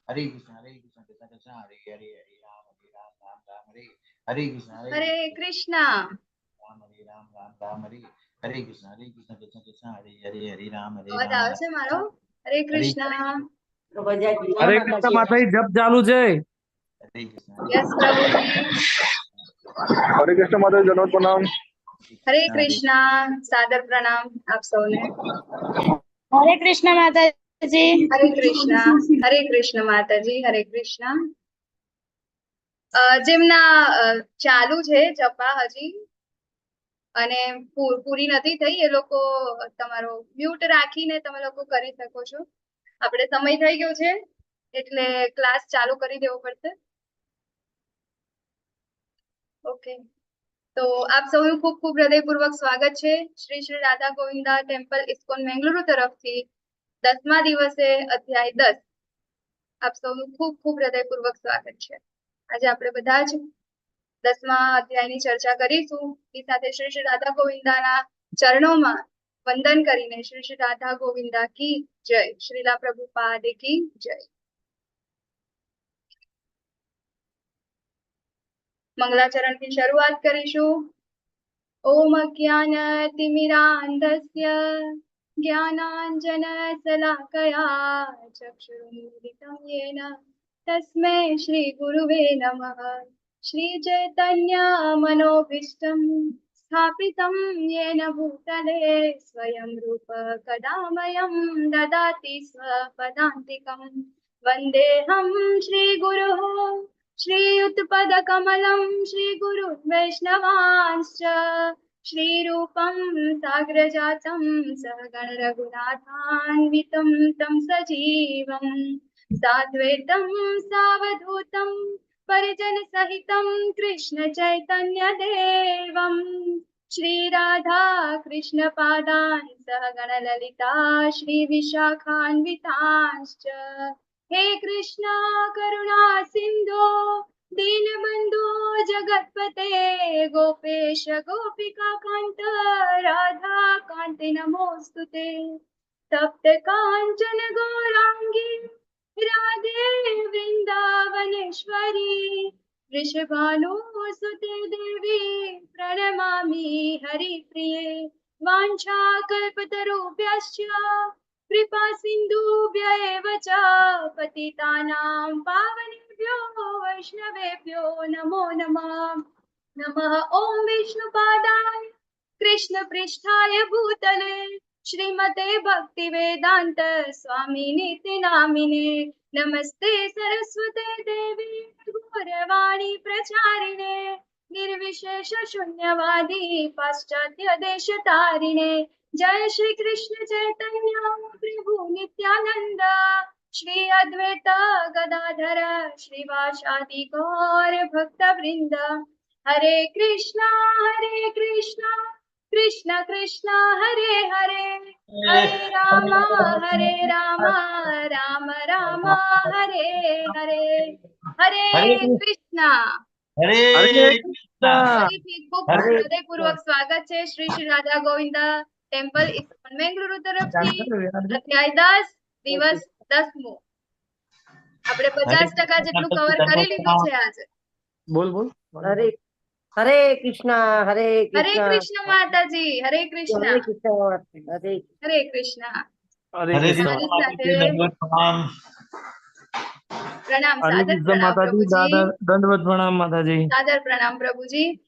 हरे कृष्ण कृष्ण कृष्ण हरे हरे, हरे राम राम हरे, हरे कृष्ण हरे कृष्ण राम राम हरे, हरे कृष्ण कृष्ण कृष्ण हरे हरे, हरे राम અવાજ આવે છે મારો? હરે हरे કૃષ્ણ. हरे कृष्ण माताजी जप चालू છે. हरे कृष्ण યસ પ્રભુજી. हरे कृष्ण माता जी, दंडवत प्रणाम। હરે કૃષ્ણ. સાદર પ્રણામ આપ સૌને. हरे कृष्ण माताजी। હરે કૃષ્ણ. હરે કૃષ્ણ માતાજી. હરે કૃષ્ણ. જેમના ચાલુ છે જપા હજી અને પૂરી નથી થઈ એ લોકો તમારો મ્યુટ રાખીને તમે લોકો કરી શકો છો. આપણે સમય થઈ ગયો છે એટલે ક્લાસ ચાલુ કરી દેવો પડશે. ઓકે, તો આપ સૌનું ખૂબ ખૂબ હૃદયપૂર્વક સ્વાગત છે શ્રી શ્રી રાધા ગોવિંદા ટેમ્પલ ઇસ્કોન બેંગલુરુ તરફથી 10મા દિવસે અધ્યાય 10. આપ સૌનું ખૂબ ખૂબ હૃદયપૂર્વક સ્વાગત છે. આજે આપણે બધા જ 10મા અધ્યાયની ચર્ચા કરીશું. એ સાથે શ્રી શ્રી રાધા ગોવિંદાના ચરણોમાં વંદન કરીને શ્રી શ્રી રાધા ગોવિંદા કી જય, શ્રીલા પ્રભુપાદ કી જય. મંગલાચરણથી શરૂઆત કરીશું. ઓમ અજ્ઞાનતિમિરાન્ધસ્ય જ્ઞાનાંજનશલાકયા ચક્ષુરુન્મિલિतं येन तस्मै श्रीगुरुवे नमः. श्रीचैतन्यमनोभीष्टं स्थापितं येन भूतले स्वयं रूप कदा मह्यं ददाति स्वपदान्तिकं. वन्देऽहं श्रीगुरुः श्रीयुतपदकमलं श्रीगुरुवैष्णवांश्च श्रीरूपं साग्रजातं सहगण रघुनाथान्वितं तं सजीवं साद्वैतं सावधूतं परिजनसहितं कृष्ण चैतन्यदेवं श्रीराधा कृष्णपादान् सहगण ललिता श्रीविशाखान्वितांश्च. हे कृष्णा करुणा सिंधो दीनबंधो जगत्पते गोपेश गोपिका कांत राधा कांते नमोस्तुते. तप्त कांचन गौरांगी राधे वृंदावनेश्वरी वृषभानुसुते देवी प्रणमामि हरिप्रिये. वाञ्छाकल्पतरुभ्यश्च कृपा सिन्धुभ्य एव च पतितानां पावनेभ्यो वैष्णवेभ्यो नमो नमः. नमः ॐ विष्णुपादाय कृष्णपृष्ठाय भूतले श्रीमते भक्तिवेदान्त स्वामिनीति नामिने. नमस्ते सरस्वते देवी गौरवाणी प्रचारिणे निर्विशेष शून्यवादी पाश्चात्य देशतारिणे. जय श्री कृष्ण चैतन्य प्रभु नित्यानंद श्री अद्वैत गदाधर श्रीवासादि गौर भक्त वृंद. हरे कृष्णा कृष्ण कृष्ण हरे हरे, हरे राम राम राम हरे हरे. हरे कृष्णा. हरे कृष्ण ફરીથી ખૂબ હૃદયપૂર્વક સ્વાગત છે શ્રી શ્રી રાધા ગોવિંદા ટેમ્પલ ઇસ્કોન બેંગલુરુ તરફથી અધ્યાય 10 દિવસ 10મો. આપણે 50% જેટલું કવર કરી લીધું છે આજે. બોલ બોલ. हरे हरे कृष्णा હરે કૃષ્ણ માતાજી. હરે કૃષ્ણ. हरे कृष्णा हरे હરે કૃષ્ણ. हरे कृष्ण हमारी माता साथे जी, दंडवत प्रणाम। પ્રણામ. हरे સાદર कृष्ण પ્રણામ माताजी, પ્રભુજી. दंडवत प्रणाम माताजी। सादर प्रणाम प्रभुजी.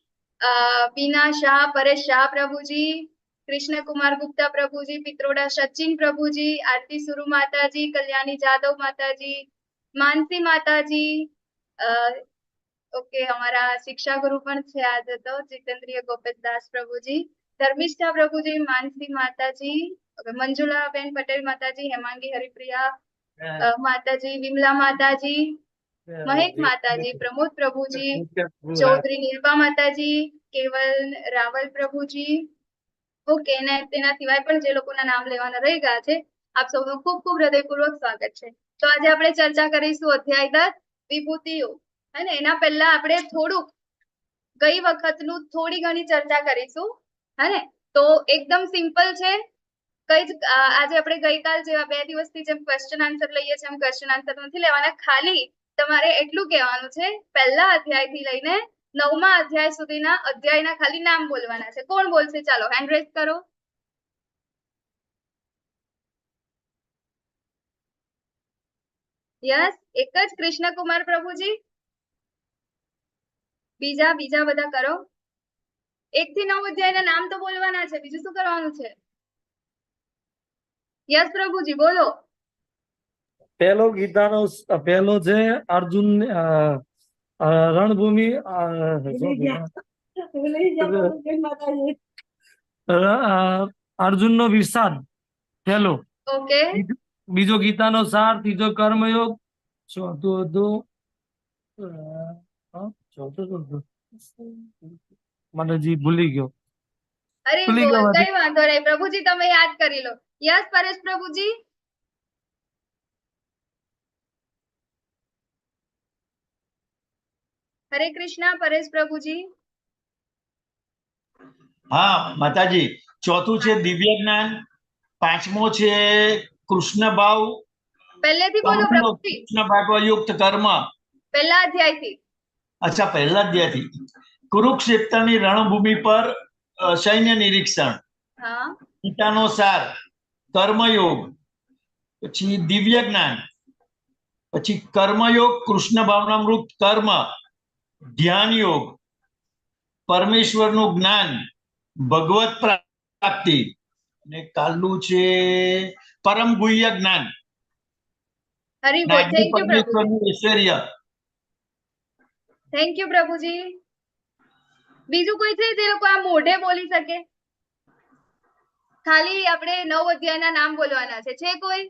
बीना शाह, परेश शाह प्रभुजी, कृष्ण कुमार गुप्ता प्रभुजी, पित्रोड़ा सचिन प्रभुजी, आरती सुरु माताजी, कल्याणी जादव माताजी, मानसी माताजी, ओके हमारा शिक्षा गुरु पण छे आज तो जितेंद्रिय गोपेश दास प्रभुजी, धर्मिष्ठा प्रभुजी, मानसी माताजी, मंजुला बेन पटेल माताजी, हेमांगी हरिप्रिया माताजी, विमला माताजी, महेश माताजी, प्रमोद प्रभुजी, चौधरी नीलपा माताजी, केवल रावल प्रभुजी. ઓકે, ને તેના સિવાય પણ જે લોકોના નામ લેવાના રહી ગયા છે આપ સૌનું ખૂબ ખૂબ હૃદયપૂર્વક સ્વાગત છે. તો આજે આપણે ચર્ચા કરીશું અધ્યાય 10 વિભૂતિઓ. અને એના પહેલા આપણે થોડુંક ગઈ વખતનું થોડી ઘણી ચર્ચા કરીશું. હે ને? તો એકદમ સિમ્પલ છે. આજે આપણે ગઈકાલ જેવા 2 દિવસથી જેમ ક્વેશ્ચન આન્સર લઈએ છીએ એમ ક્વેશ્ચન આન્સર નથી લેવાના. ખાલી તમારે એટલું કહેવાનું છે, પહેલા અધ્યાયથી લઈને 9મા અધ્યાય સુધીના અધ્યાયના ખાલી નામ બોલવાના છે. કોણ બોલશે? ચાલો હેન્ડ રેઝ કરો. યસ, એક જ કૃષ્ણકુમાર પ્રભુજી. બીજા બધા કરો. 1 થી 9 અધ્યાયના નામ તો બોલવાના છે, બીજું શું કરવાનું છે? યસ પ્રભુજી બોલો. પહેલો ગીતાનો પહેલો છે અર્જુન રણભૂમિ અર્જુનનો વિષાદ પહેલો. ઓકે, બીજો ગીતાનો સાર, ત્રીજો કર્મયોગ, ચોથું મને જી ભૂલી ગયો. અરે ભૂલી બોલ, ગયો કઈ વાંધો નહીં પ્રભુજી, તમે યાદ કરી લો. યસ પરેશ પ્રભુજી. હરે કૃષ્ણ પરેશ પ્રભુજી. હા માતાજી, ચોથું છે દિવ્ય જ્ઞાન, પાંચમો છે કૃષ્ણ ભાવ, પહેલેથી બોલો પ્રભુજી, કૃષ્ણ ભાવયુક્ત કર્મ. પહેલા અધ્યાયથી. અચ્છા, પહેલા અધ્યાયથી. કુરુક્ષેત્રની રણભૂમિ પર સૈન્ય નિરીક્ષણ, હા, ગીતાનો સાર, કર્મયોગ, પછી દિવ્ય જ્ઞાન, પછી કર્મયોગ, કૃષ્ણ ભાવનામૃત કર્મ, ધ્યાન યોગ, પરમેશ્વરનું જ્ઞાન, ભગવત પ્રાપ્તિ, અને કાલનું છે પરમ ગુહ્ય જ્ઞાન, હરી બોલ. થેન્ક યુ પ્રભુજી. પરમેશ્વરનું ઐશ્વર્ય. થેન્ક યુ પ્રભુજી. બીજું કોઈ છે જે લોકો આ મોઢે બોલી શકે? ખાલી આપણે 9 અધ્યાયના નામ બોલવાના છે કોઈ?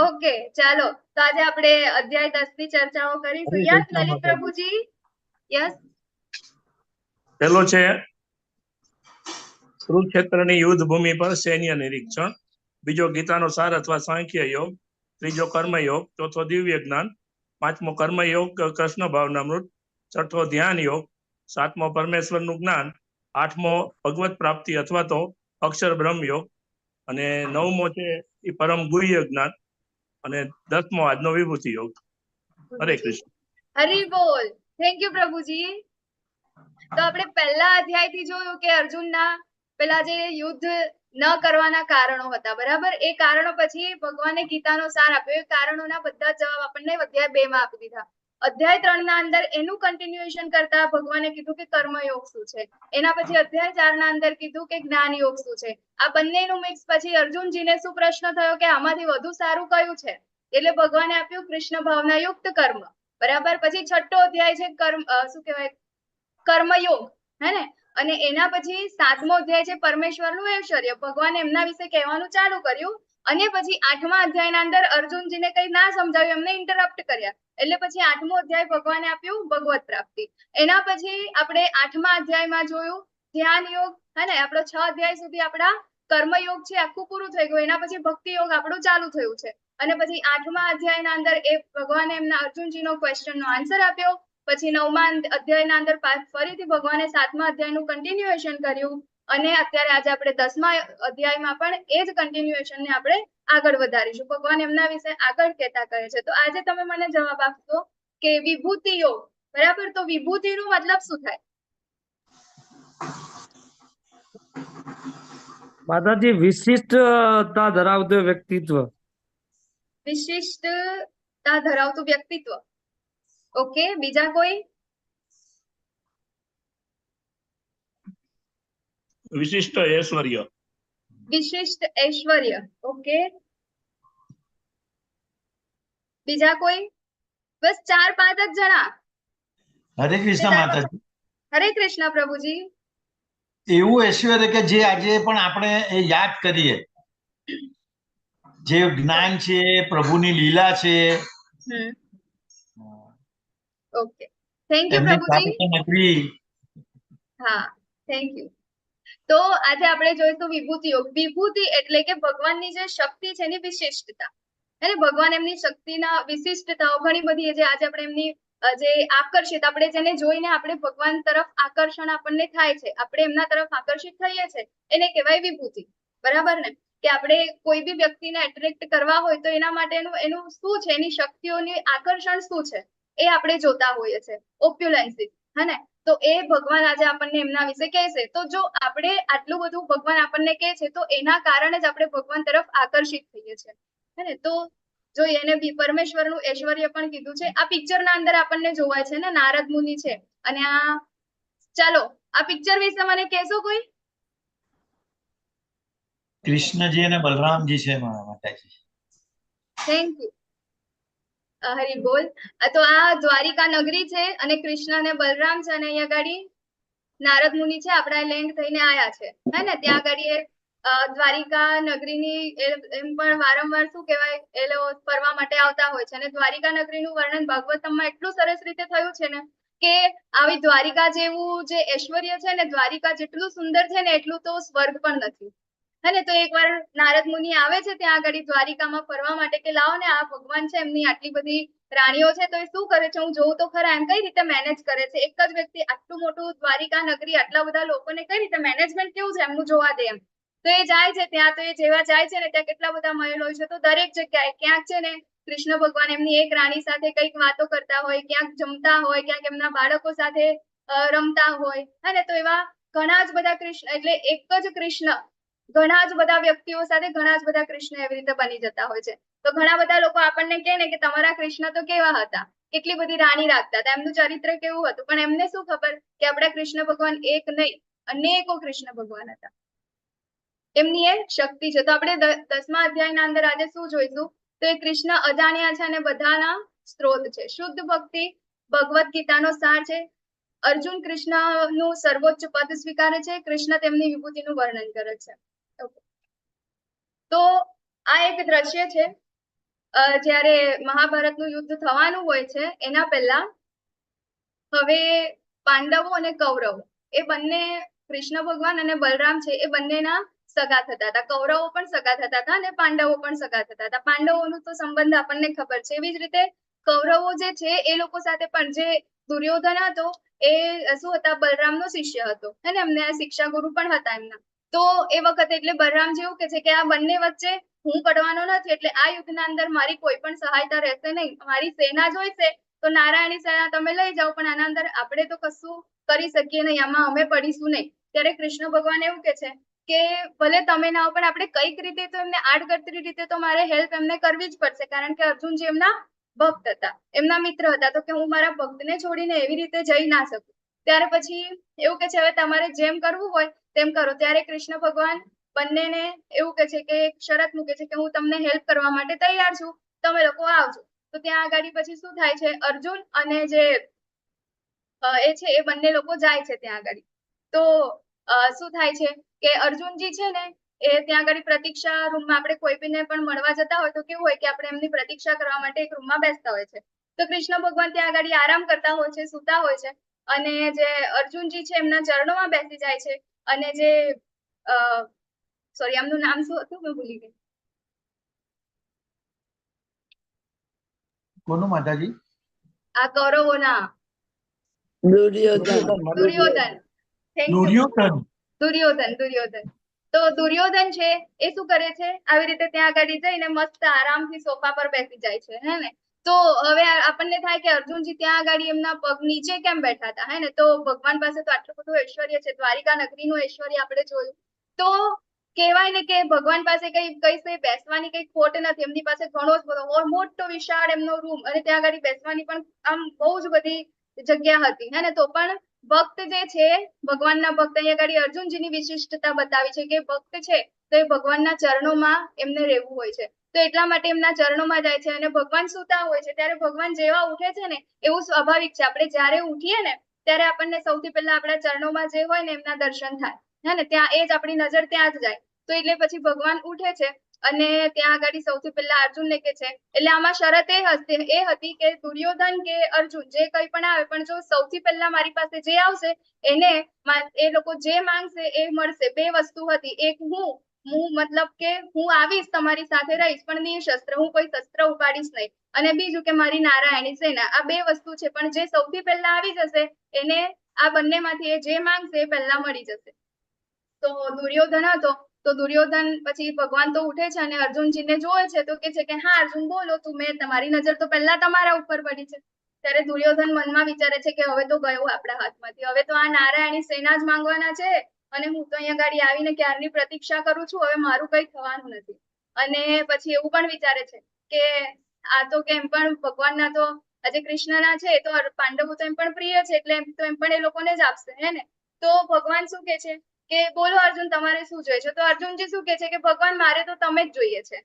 ઓકે, ચાલો તો આજે આપણે અધ્યાય 10 ની ચર્ચાઓ કરીશું. યસ લલિત પ્રભુજી. યસ, પહેલો છે કુરુક્ષેત્રની યુદ્ધ ભૂમિ પર સૈન્ય નિરીક્ષણ, બીજો ગીતાનો સાર અથવા સાંખ્ય યોગ, ત્રીજો કર્મયોગ, ચોથો દિવ્ય જ્ઞાન, પાંચમો કર્મયોગ કૃષ્ણ ભાવનામૃત, છઠ્ઠો ધ્યાન યોગ, સાતમો પરમેશ્વરનું જ્ઞાન, આઠમો ભગવત પ્રાપ્તિ અથવા તો અક્ષર બ્રહ્મ યોગ, અને 9મો છે એ પરમ ગુહ્ય જ્ઞાન, અને 10મો આજનો વિભૂતિ યોગ. હરે કૃષ્ણ. હરી બોલ. થેન્ક યુ પ્રભુજી. તો આપણે પહેલા અધ્યાયથી જોયું કે અર્જુનના પેલા જે યુદ્ધ ન કરવાના કારણો હતા, બરાબર? એ કારણો પછી ભગવાને ગીતાનો સાર આપ્યો. એ કારણોના બધા જવાબ આપણને અધ્યાય 2 માં આપી દીધા. અધ્યાય 3 ના અંદર એનું કન્ટિન્યુએશન કરતા ભગવાને કીધું કે કર્મયોગ શું છે. એના પછી અધ્યાય 4 ના અંદર કીધું કે જ્ઞાન યોગ શું છે. આ બંનેનું મિક્સ પછી અર્જુનજીને શું પ્રશ્ન થયો કે આમાંથી વધુ સારું કયું છે? એટલે ભગવાને આપ્યું કૃષ્ણ ભાવના યુક્ત કર્મ, બરાબર? પછી છઠ્ઠો અધ્યાય છે શું કહેવાય, કર્મયોગ, હે ને? અને એના પછી 7મો અધ્યાય છે પરમેશ્વરનું ઐશ્વર્ય. ભગવાન એમના વિશે કહેવાનું ચાલુ કર્યું. અને પછી 8મા અધ્યાયના અંદર અર્જુનજીને કઈ ના સમજાવ્યું, એમને ઇન્ટરપ્ટ કર્યા. એટલે પછી 8મો અધ્યાય ભગવાને આપ્યું ભગવત પ્રાપ્તિ. એના પછી આપણે 8મા અધ્યાયમાં જોયું ધ્યાન યોગ, હે ને? આપણો 6 અધ્યાય સુધી આપણા કર્મયોગ છે આખું પૂરું થઈ ગયું. એના પછી ભક્તિ યોગ આપણું ચાલુ થયું છે. અને પછી 8મા અધ્યાયના અંદર એ ભગવાને એમના અર્જુનજીનો ક્વેશ્ચનનો આન્સર આપ્યો. પછી 9મા અધ્યાયના અંદર ફરીથી ભગવાને 7મા અધ્યાયનું કન્ટિન્યુએશન કર્યું. અને અત્યારે આજે આપણે 10મા અધ્યાયમાં પણ એ જ કન્ટિન્યુએશનને આપણે આગળ વધારીશું. ભગવાન એમના વિશે આગળ કહેતા કહે છે. તો આજે તમે મને જવાબ આપશો કે વિભૂતિ યોગ, બરાબર? તો વિભૂતિનો મતલબ શું થાય? માતાજી, વિશિષ્ટતા ધરાવતું વ્યક્તિત્વ. વિશિષ્ટતા ધરાવતું વ્યક્તિત્વ. ઓકે, બીજા કોઈ? વિશિષ્ટ ઐશ્વર્ય. વિશિષ્ટ ઐશ્વર્ય. ઓકે, બીજા કોઈ? બસ 4-5 જ જણા. હરે કૃષ્ણ માતાજી. હરે કૃષ્ણ પ્રભુજી. એવું ઐશ્વર્ય કે જે આજે પણ આપણે યાદ કરીએ, જે જ્ઞાન છે, પ્રભુની લીલા છે. ઓકે, થેન્ક યુ પ્રભુજી. હા, થેન્ક યુ. તો આજે આપણે જોઈશું વિભૂતિ યોગ. વિભૂતિ એટલે કે ભગવાનની જે શક્તિ છે એની વિશિષ્ટતા. અને ભગવાન એમની શક્તિના વિશિષ્ટતાઓ ઘણી બધી જે આજે આપણે એમની જે આકર્ષિત, આપણે જેને જોઈને આપણે ભગવાન તરફ આકર્ષણ આપણને થાય છે, આપણે એમના તરફ આકર્ષિત થઈએ છે, એને કહેવાય વિભૂતિ. બરાબર ને? કે આપણે કોઈ બી વ્યક્તિને એટ્રેક્ટ કરવા હોય તો એના માટેનું એનું શું છે, એની શક્તિઓની આકર્ષણ શું છે એ આપણે જોતા હોઈએ છે, ઓપ્યુલન્સી. હે ને? તો એ ભગવાન આજે આપણને એમના વિશે કહે છે. તો જો આપણે આટલું બધું ભગવાન આપણને કહે છે તો એના કારણે જ આપણે ભગવાન તરફ આકર્ષિત થઈએ છીએ. હે ને? તો જો એને પરમેશ્વરનું ઐશ્વર્ય પણ કીધું છે. આ પિક્ચરના અંદર આપણને જોવાય છે ને, નારદ મુનિ છે અને આ, ચાલો આ પિક્ચર વિશે મને કહેશો કોઈ? કૃષ્ણજી અને બલરામજી છે માતાજી. Thank you. હરી બોલ. તો આ દ્વારિકા નગરી છે અને કૃષ્ણ અને બલરામ છે અને અહીંયા ગાડી નારદ મુનિ છે, આપણા લેન્ડ થઈને આયા છે. હે ને? ત્યાં ગાડી દ્વારિકા નગરીની એમ પણ વારંવાર શું કહેવાય, એ લોકો ફરવા માટે આવતા હોય છે. અને દ્વારિકા નગરીનું વર્ણન ભાગવતમમાં એટલું સરસ રીતે થયું છે ને કે આવી દ્વારિકા જેવું જે ઐશ્વર્ય છે ને, દ્વારિકા જેટલું સુંદર છે ને એટલું તો સ્વર્ગ પણ નથી. હે ને? તો એકવાર નારદ મુનિ આવે છે ત્યાં આગળ દ્વારિકામાં ફરવા માટે કે લાવો ને, આ ભગવાન છે, એમની આટલી બધી રાણીઓ છે, તો એ શું કરે છે હું જોઉં તો ખરા, એમ કઈ રીતે મેનેજ કરે છે. એક જ વ્યક્તિ આટલું મોટું દ્વારિકા નગરી, આટલા બધા લોકોને કઈ રીતે મેનેજમેન્ટ કેવું છે એમનું જોવા દે એમ. તો એ જાય છે ત્યાં, તો એ જેવા જાય છે ને ત્યાં કેટલા બધા મહેલ હોય છે. તો દરેક જગ્યાએ ક્યાંક છે ને કૃષ્ણ ભગવાન એમની એક રાણી સાથે કઈક વાતો કરતા હોય, ક્યાંક જમતા હોય, ક્યાંક એમના બાળકો સાથે રમતા હોય. હે ને? તો એવા ઘણા જ બધા કૃષ્ણ, એટલે એક જ કૃષ્ણ ઘણા જ બધા વ્યક્તિઓ સાથે ઘણા જ બધા કૃષ્ણ એવી રીતે બની જતા હોય છે. તો ઘણા બધા લોકો આપણને કહે ને કે તમારા કૃષ્ણ તો કેવા હતા, કેટલી બધી રાણી રાખતા હતા, એમનું ચરિત્ર કેવું હતું. પણ એમને શું ખબર કે આપણા કૃષ્ણ ભગવાન એક નહીં, અનેકો કૃષ્ણ ભગવાન હતા. એમની એ શક્તિ છે. તો આપણે 10મા અધ્યાયના અંદર આજે શું જોઈશું? તો એ કૃષ્ણ અજાણ્યા છે અને બધાના સ્ત્રોત છે. શુદ્ધ ભક્તિ ભગવદ્ ગીતાનો સાર છે. અર્જુન કૃષ્ણનું સર્વોચ્ચ પદ સ્વીકારે છે, કૃષ્ણ તેમની વિભૂતિનું વર્ણન કરે છે. તો આ એક દ્રશ્ય છે જ્યારે મહાભારતનું યુદ્ધ થવાનું હોય છે એના પહેલા. હવે પાંડવો અને કૌરવો એ બંને, કૃષ્ણ ભગવાન અને બલરામ છે એ બંનેના સગા થતા હતા. કૌરવો પણ સગા થતા હતા અને પાંડવો પણ સગા થતા હતા. પાંડવોનું તો સંબંધ આપણને ખબર છે. એવી જ રીતે કૌરવો જે છે એ લોકો સાથે પણ, જે દુર્યોધન હતો એ શું હતા, બલરામનો શિષ્ય હતો. અને એમને શિક્ષા ગુરુ પણ હતા એમના. તો એ વખતે એટલે બલરામજી એવું કે છે કે આ બંને વચ્ચે હું પડવાનો નથી, એટલે આ યુદ્ધના અંદર મારી કોઈ પણ સહાયતા રહેશે નહીં. મારી સેના જોઈશે તો નારાયણી સેના તમે લઈ જાઓ, પણ આના અંદર આપણે તો કશું કરી શકીએ નહીં, આમાં અમે પડીશું નહીં. ત્યારે કૃષ્ણ ભગવાન એવું કે છે કે ભલે તમે ના હો, પણ આપણે કઈક રીતે તો એમને આડકતરી રીતે તો મારે હેલ્પ એમને કરવી જ પડશે, કારણ કે અર્જુનજી એમના ભક્ત હતા, એમના મિત્ર હતા. તો કે હું મારા ભક્તને છોડીને એવી રીતે જઈ ના શકું. ત્યાર પછી એવું કે છે હવે તમારે જેમ કરવું હોય તેમ કરો. ત્યારે કૃષ્ણ ભગવાન બંનેને એવું કે છે કે એક શરત મૂકે છે કે હું તમને હેલ્પ કરવા માટે તૈયાર છું, તમે લોકો આવજો. તો ત્યાં આગળ પછી શું થાય છે, અર્જુન અને જે એ છે એ બંને લોકો જાય છે ત્યાં આગળ. તો શું થાય છે કે અર્જુનજી છે ને એ ત્યાં આગળ પ્રતીક્ષા રૂમમાં, આપણે કોઈ બીને પણ મળવા જતા હોય તો કેવું હોય કે આપણે એમની પ્રતીક્ષા કરવા માટે એક રૂમમાં બેસતા હોય છે. તો કૃષ્ણ ભગવાન ત્યાં આગળ આરામ કરતા હોય છે, સૂતા હોય છે, અને જે અર્જુનજી છે એમના ચરણોમાં બેસી જાય છે. અને જે સોરી, એમનું નામ શું હતું મેં ભૂલી ગઈ. કોનું માતાજી? આ કૌરવોના દુર્યોધન. દુર્યોધન. Thank you. દુર્યોધન. દુર્યોધન. તો દુર્યોધન છે એ શું કરે છે, આવી રીતે ત્યાં આગળ જઈને મસ્ત આરામથી સોફા પર બેસી જાય છે. હે ને? તો હવે આપણને થાય કે અર્જુનજી ત્યાં આગળ એમના પગ નીચે કેમ બેઠા હતા. હે ને? તો ભગવાન પાસે તો આટલું બધું ઐશ્વર્ય છે, દ્વારિકા નગરીનું ઐશ્વર્ય આપણે જોયું. તો કહેવાય ને કે ભગવાન પાસે કઈ બેસવાની કઈ ખોટ નથી. એમની પાસે ઘણો જ બધો મોટો વિશાળ એમનો રૂમ, અને ત્યાં આગળ બેસવાની પણ આમ બહુ જ બધી જગ્યા હતી. હે ને? તો પણ ભક્ત જે છે, ભગવાનના ભક્ત, અહીંયા આગળ અર્જુનજીની વિશિષ્ટતા બતાવી છે કે ભક્ત છે તો એ ભગવાનના ચરણોમાં એમને રહેવું હોય છે. તો એટલા માટે એમના ચરણોમાં જાય છે. અને ભગવાન સૂતા હોય છે ત્યારે ભગવાન જેવા ઉઠે છે ને એવું સ્વાભાવિક છે, આપણે જયારે ઉઠીએ ને ત્યારે આપણને સૌથી પહેલા આપણા ચરણોમાં જે હોય ને એમના દર્શન થાય. હે ને? ત્યાં એ જ આપણી નજર ત્યાં જ જાય. તો એટલે પછી ભગવાન ઉઠે છે અને ત્યાં આગળ સૌથી પહેલા અર્જુનને કે છે, એટલે આમાં શરત એ હતી કે દુર્યોધન કે અર્જુન જે કંઈ પણ આવે, પણ જો સૌથી પહેલા મારી પાસે જે આવશે એને એ લોકો જે માંગશે એ મળશે. બે વસ્તુ હતી, એક હું હું મતલબ કે હું આવીશ તમારી સાથે રહીશ પણ નિશસ્ત્ર, હું કોઈ શસ્ત્ર ઉપાડીશ નહીં. અને બીજું કે મારી નારાયણી સેના. આ બે વસ્તુ છે, પણ જે સૌથી પહેલા આવી જશે એને આ બંનેમાંથી એ જે માંગશે એ પહેલા મળી જશે. તો દુર્યોધન હતો, તો દુર્યોધન પછી ભગવાન તો ઉઠે છે અને અર્જુનજીને જોવે છે તો કે છે કે હા અર્જુન બોલો, તમારી નજર તો પહેલા તમારા ઉપર પડી છે. ત્યારે દુર્યોધન મનમાં વિચારે છે કે હવે તો ગયું આપણા હાથમાંથી, હવે તો આ નારાયણી સેના જ માંગવાના છે અને હું તો અહીંયા ગાડી આવીને ક્યારની પ્રતીક્ષા કરું છું, હવે મારું કઈ થવાનું નથી. અને પછી એવું પણ વિચારે છે કે આ તો કેમ પણ ભગવાનના તો આજે કૃષ્ણના છે તો પાંડવો તો એમ પણ પ્રિય છે એટલે એમ પણ એ લોકોને જ આપશે હે ને. તો ભગવાન શું કે છે કે બોલો અર્જુન તમારે શું જોઈએ છે? તો અર્જુનજી શું કે છે કે ભગવાન મારે તો તમે જ જોઈએ છે,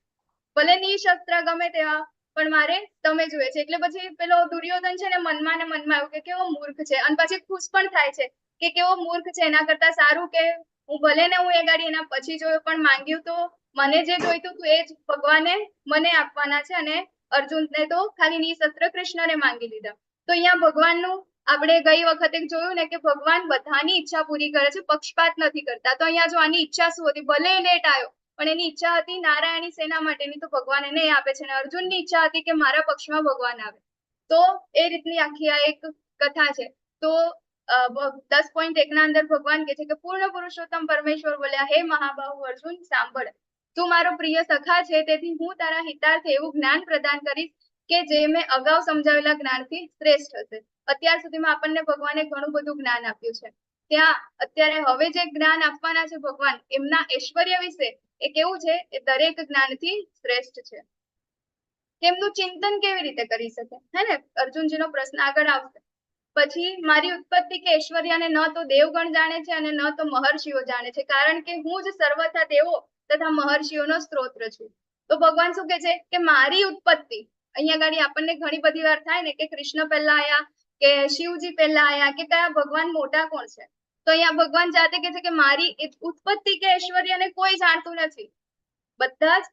ભલે નિશસ્ત્ર ગમે તેવા પણ મારે તમે જોઈએ છે. એટલે પછી પેલો દુર્યોધન છે ને મનમાં એવું કે કેવો મૂર્ખ છે, અને પછી ખુશ પણ થાય છે કે કેવો મૂર્ખ છે, એના કરતા સારું કે હું ભલે ને હું એ ગાડી એના પછી જોયું પણ માંગ્યું તો મને જે જોઈતું હતું એ જ ભગવાને મને આપવાના છે, અને અર્જુનને તો ખાલી નિશસ્ત્ર કૃષ્ણને માંગી લીધા. તો અહીંયા ભગવાનનું આપણે ગઈ વખતે જોયું ને કે ભગવાન બધાની ઈચ્છા પૂરી કરે છે, પક્ષપાત નથી કરતા. તો અહીંયા જો આની ઈચ્છા શું હતી, ભલે લેટ આવ્યો પણ એની ઈચ્છા હતી નારાયણી સેના માટેની, તો ભગવાન એને આપે છે. અને અર્જુનની ઈચ્છા હતી કે મારા પક્ષમાં ભગવાન આવે. તો એ રીતની આખી આ એક કથા છે. તો 10.1 ના અંદર ભગવાન કે છે કે પૂર્ણ પુરુષોત્તમ પરમેશ્વર બોલ્યા, હે મહાબાહુ અર્જુન સાંભળ, તું મારો પ્રિય સખા છે, તેથી હું તારા હિતાર્થે એવું જ્ઞાન પ્રદાન કરીશ કે જે મેં અગાઉ સમજાવેલા જ્ઞાનથી શ્રેષ્ઠ હશે. અત્યાર સુધીમાં આપણને ભગવાને ઘણું બધું જ્ઞાન આપ્યું છે. ત્યાં અત્યારે હવે જે જ્ઞાન આપવાના છે ભગવાન એમના ઐશ્વર્ય વિશે, એ કેવું છે, એ દરેક જ્ઞાનથી શ્રેષ્ઠ છે. તેમનું ચિંતન કેવી રીતે કરી શકે, હે ને? અર્જુનજીનો પ્રશ્ન આગળ આવશે. પછી મારી ઉત્પત્તિ કે ઐશ્વર્યને ન તો દેવગણ જાણે છે અને ન તો મહર્ષિઓ જાણે છે, કારણ કે હું જ સર્વથા દેવો તથા મહર્ષિઓનો સ્ત્રોત્ર છું. તો ભગવાન શું કે છે કે મારી ઉત્પત્તિ, અહીંયા ગાડી આપણને ઘણી બધી વાર થાય ને કે કૃષ્ણ પહેલા આયા કે શિવજી પહેલા આયા કે કયા ભગવાન મોટા કોણ છે. તો અહીંયા ભગવાન જાતે કે છે કે મારી ઉત્પત્તિ કે ઐશ્વર્યને કોઈ જાણતું નથી. બધા જ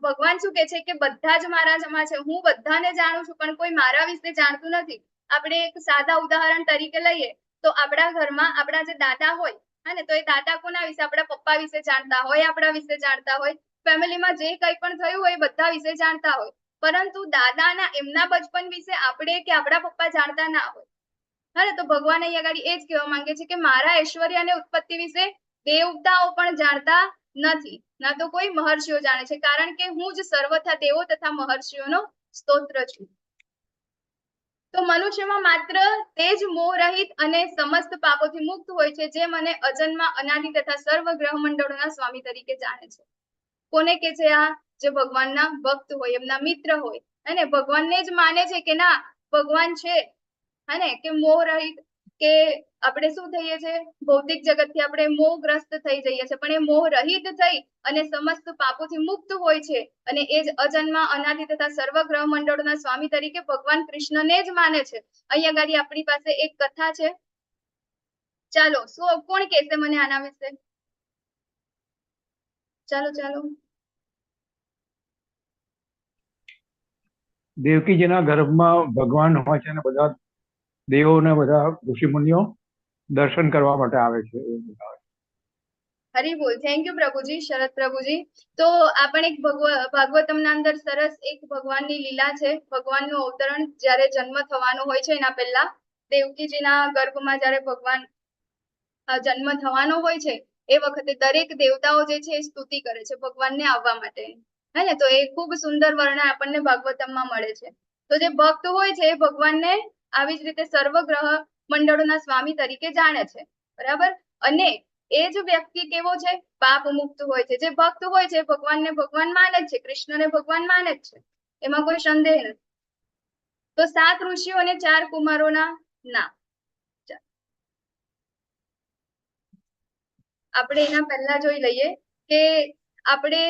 ભગવાન શું કે છે કે બધા જ મારા જમા છે, હું બધાને જાણું છું પણ કોઈ મારા વિશે જાણતું નથી. આપણે એક સાદા ઉદાહરણ તરીકે લઈએ તો આપણા ઘરમાં આપણા જે દાદા હોય, હા ને, તો એ દાદા કોના વિશે, આપણા પપ્પા વિશે જાણતા હોય, આપણા વિશે જાણતા હોય, ફેમિલીમાં જે કંઈ પણ થયું હોય બધા વિશે જાણતા હોય. પરંતુ દાદાના એમના બચપન વિશે આપણે કે આપણા પપ્પા જાણતા ના હોય. હા ને, તો ભગવાન અહીંયા આગળ એ જ કહેવા માંગે છે કે મારા ઐશ્વર્ય અને ઉત્પત્તિ વિશે દેવતાઓ પણ જાણતા નથી, ના તો કોઈ મહર્ષિઓ જાણે છે, કારણ કે હું જ સર્વથા દેવો તથા મહર્ષિઓનો સ્તોત્ર છું. તો મનુષ્યમાં માત્ર તે જ મોહ રહિત અને સમસ્ત પાપોથી મુક્ત હોય છે, જે મને અજન્મા અનાદિ તથા સર્વ ગ્રહ મંડળોના સ્વામી તરીકે જાણે છે. કોને કે છે? આ જે ભગવાનના ભક્ત હોય, એમના મિત્ર હોય, અને ભગવાનને જ માને છે કે ના ભગવાન છે, હે ને, કે મોહ રહિત, કે આપણે શું થઈએ છે, ભૌતિક જગતથી આપણે મોહગ્રસ્ત થઈ જઈએ છીએ, પણ એ મોહ રહિત થઈ અને સમસ્ત પાપોથી મુક્ત હોય છે, અને એ જ અજન્મા અનાદિ તથા સર્વ ગ્રહ મંડળોના સ્વામી તરીકે ભગવાન કૃષ્ણને જ માને છે. અહીંયા ગાડી આપણી પાસે એક કથા છે. ચાલો, શું કોણ કહેશે મને આના વિશે? ચાલો. દેવકીજીના ગર્ભમાં ભગવાન હોય છે અને બધા દેવો ને બધા ઋષિમુનિઓ દર્શન કરવા માટે આવે છે. હરી બોલ. થેન્ક યુ પ્રભુજી, શરદ પ્રભુજી. તો આપણે એક ભાગવતમના અંદર સરસ એક ભગવાનની લીલા છે. ભગવાનનું અવતરણ જ્યારે જન્મ થવાનો હોય છે એના પહેલા દેવકીજીના ગર્ભમાં જ્યારે ભગવાન જન્મ થવાનો હોય છે એ વખતે દરેક દેવતાઓ જે છે એ સ્તુતિ કરે છે ભગવાનને આવવા માટે, હે ને. તો એ ખૂબ સુંદર વર્ણન આપણને ભાગવતમમાં મળે છે. તો જે ભક્ત હોય છે એ ભગવાનને આવી જ રીતે સર્વ ગ્રહ મંડળોના સ્વામી તરીકે જાણે છે, બરાબર. અને એ જ વ્યક્તિ કેવો છે? પાપ મુક્ત હોય છે. જે ભક્ત હોય છે ભગવાનને ભગવાન માને જ છે, કૃષ્ણને ભગવાન માને જ છે, એમાં કોઈ સંદેહ નથી. તો 7 ઋષિઓ અને 4 કુમારોના નામ આપણે એના પહેલા જોઈ લઈએ કે આપણે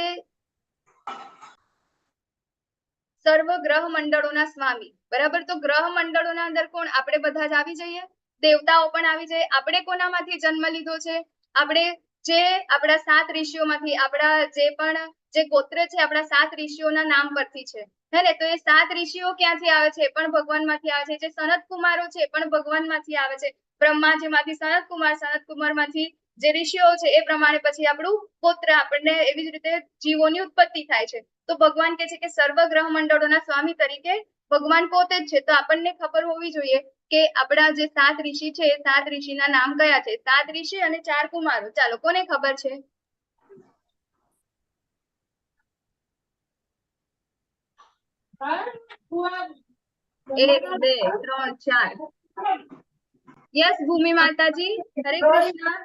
સર્વ ગ્રહ મંડળોના સ્વામી, બરાબર. તો ગ્રહ મંડળોના અંદર કોણ? આપણે બધા જ આવી જઈએ, દેવતાઓ પણ આવી જાય. આપણે કોનામાંથી જન્મ લીધો છે? આપણે જે આપણા 7 ઋષિઓમાંથી, આપણા જે પણ જે ગોત્ર છે આપણા 7 ઋષિઓના નામ પરથી છે, હે ને. તો એ 7 ઋષિઓ ક્યાંથી આવે છે? પણ ભગવાનમાંથી આવે છે. જે સનત કુમારો છે પણ ભગવાનમાંથી આવે છે. બ્રહ્માજીમાંથી સનત કુમાર, સનત કુમારમાંથી જે ઋષિઓ છે એ પ્રમાણે પછી આપણું ગોત્ર આપણને એવી જ રીતે જીવોની ઉત્પત્તિ થાય છે. તો ભગવાન કે છે કે સર્વ ગ્રહ મંડળોના સ્વામી તરીકે ભગવાન પોતે જ છે. તો આપણને ખબર હોવી જોઈએ કે આપણા જે 7 ઋષિ છે એ 7 ઋષિના નામ કયા છે. 7 ઋષિ અને 4 કુમારો. ચાલો કોને ખબર છે? એક, બે, ત્રણ, ચાર. યસ ભૂમિ માતાજી. હરે કૃષ્ણ.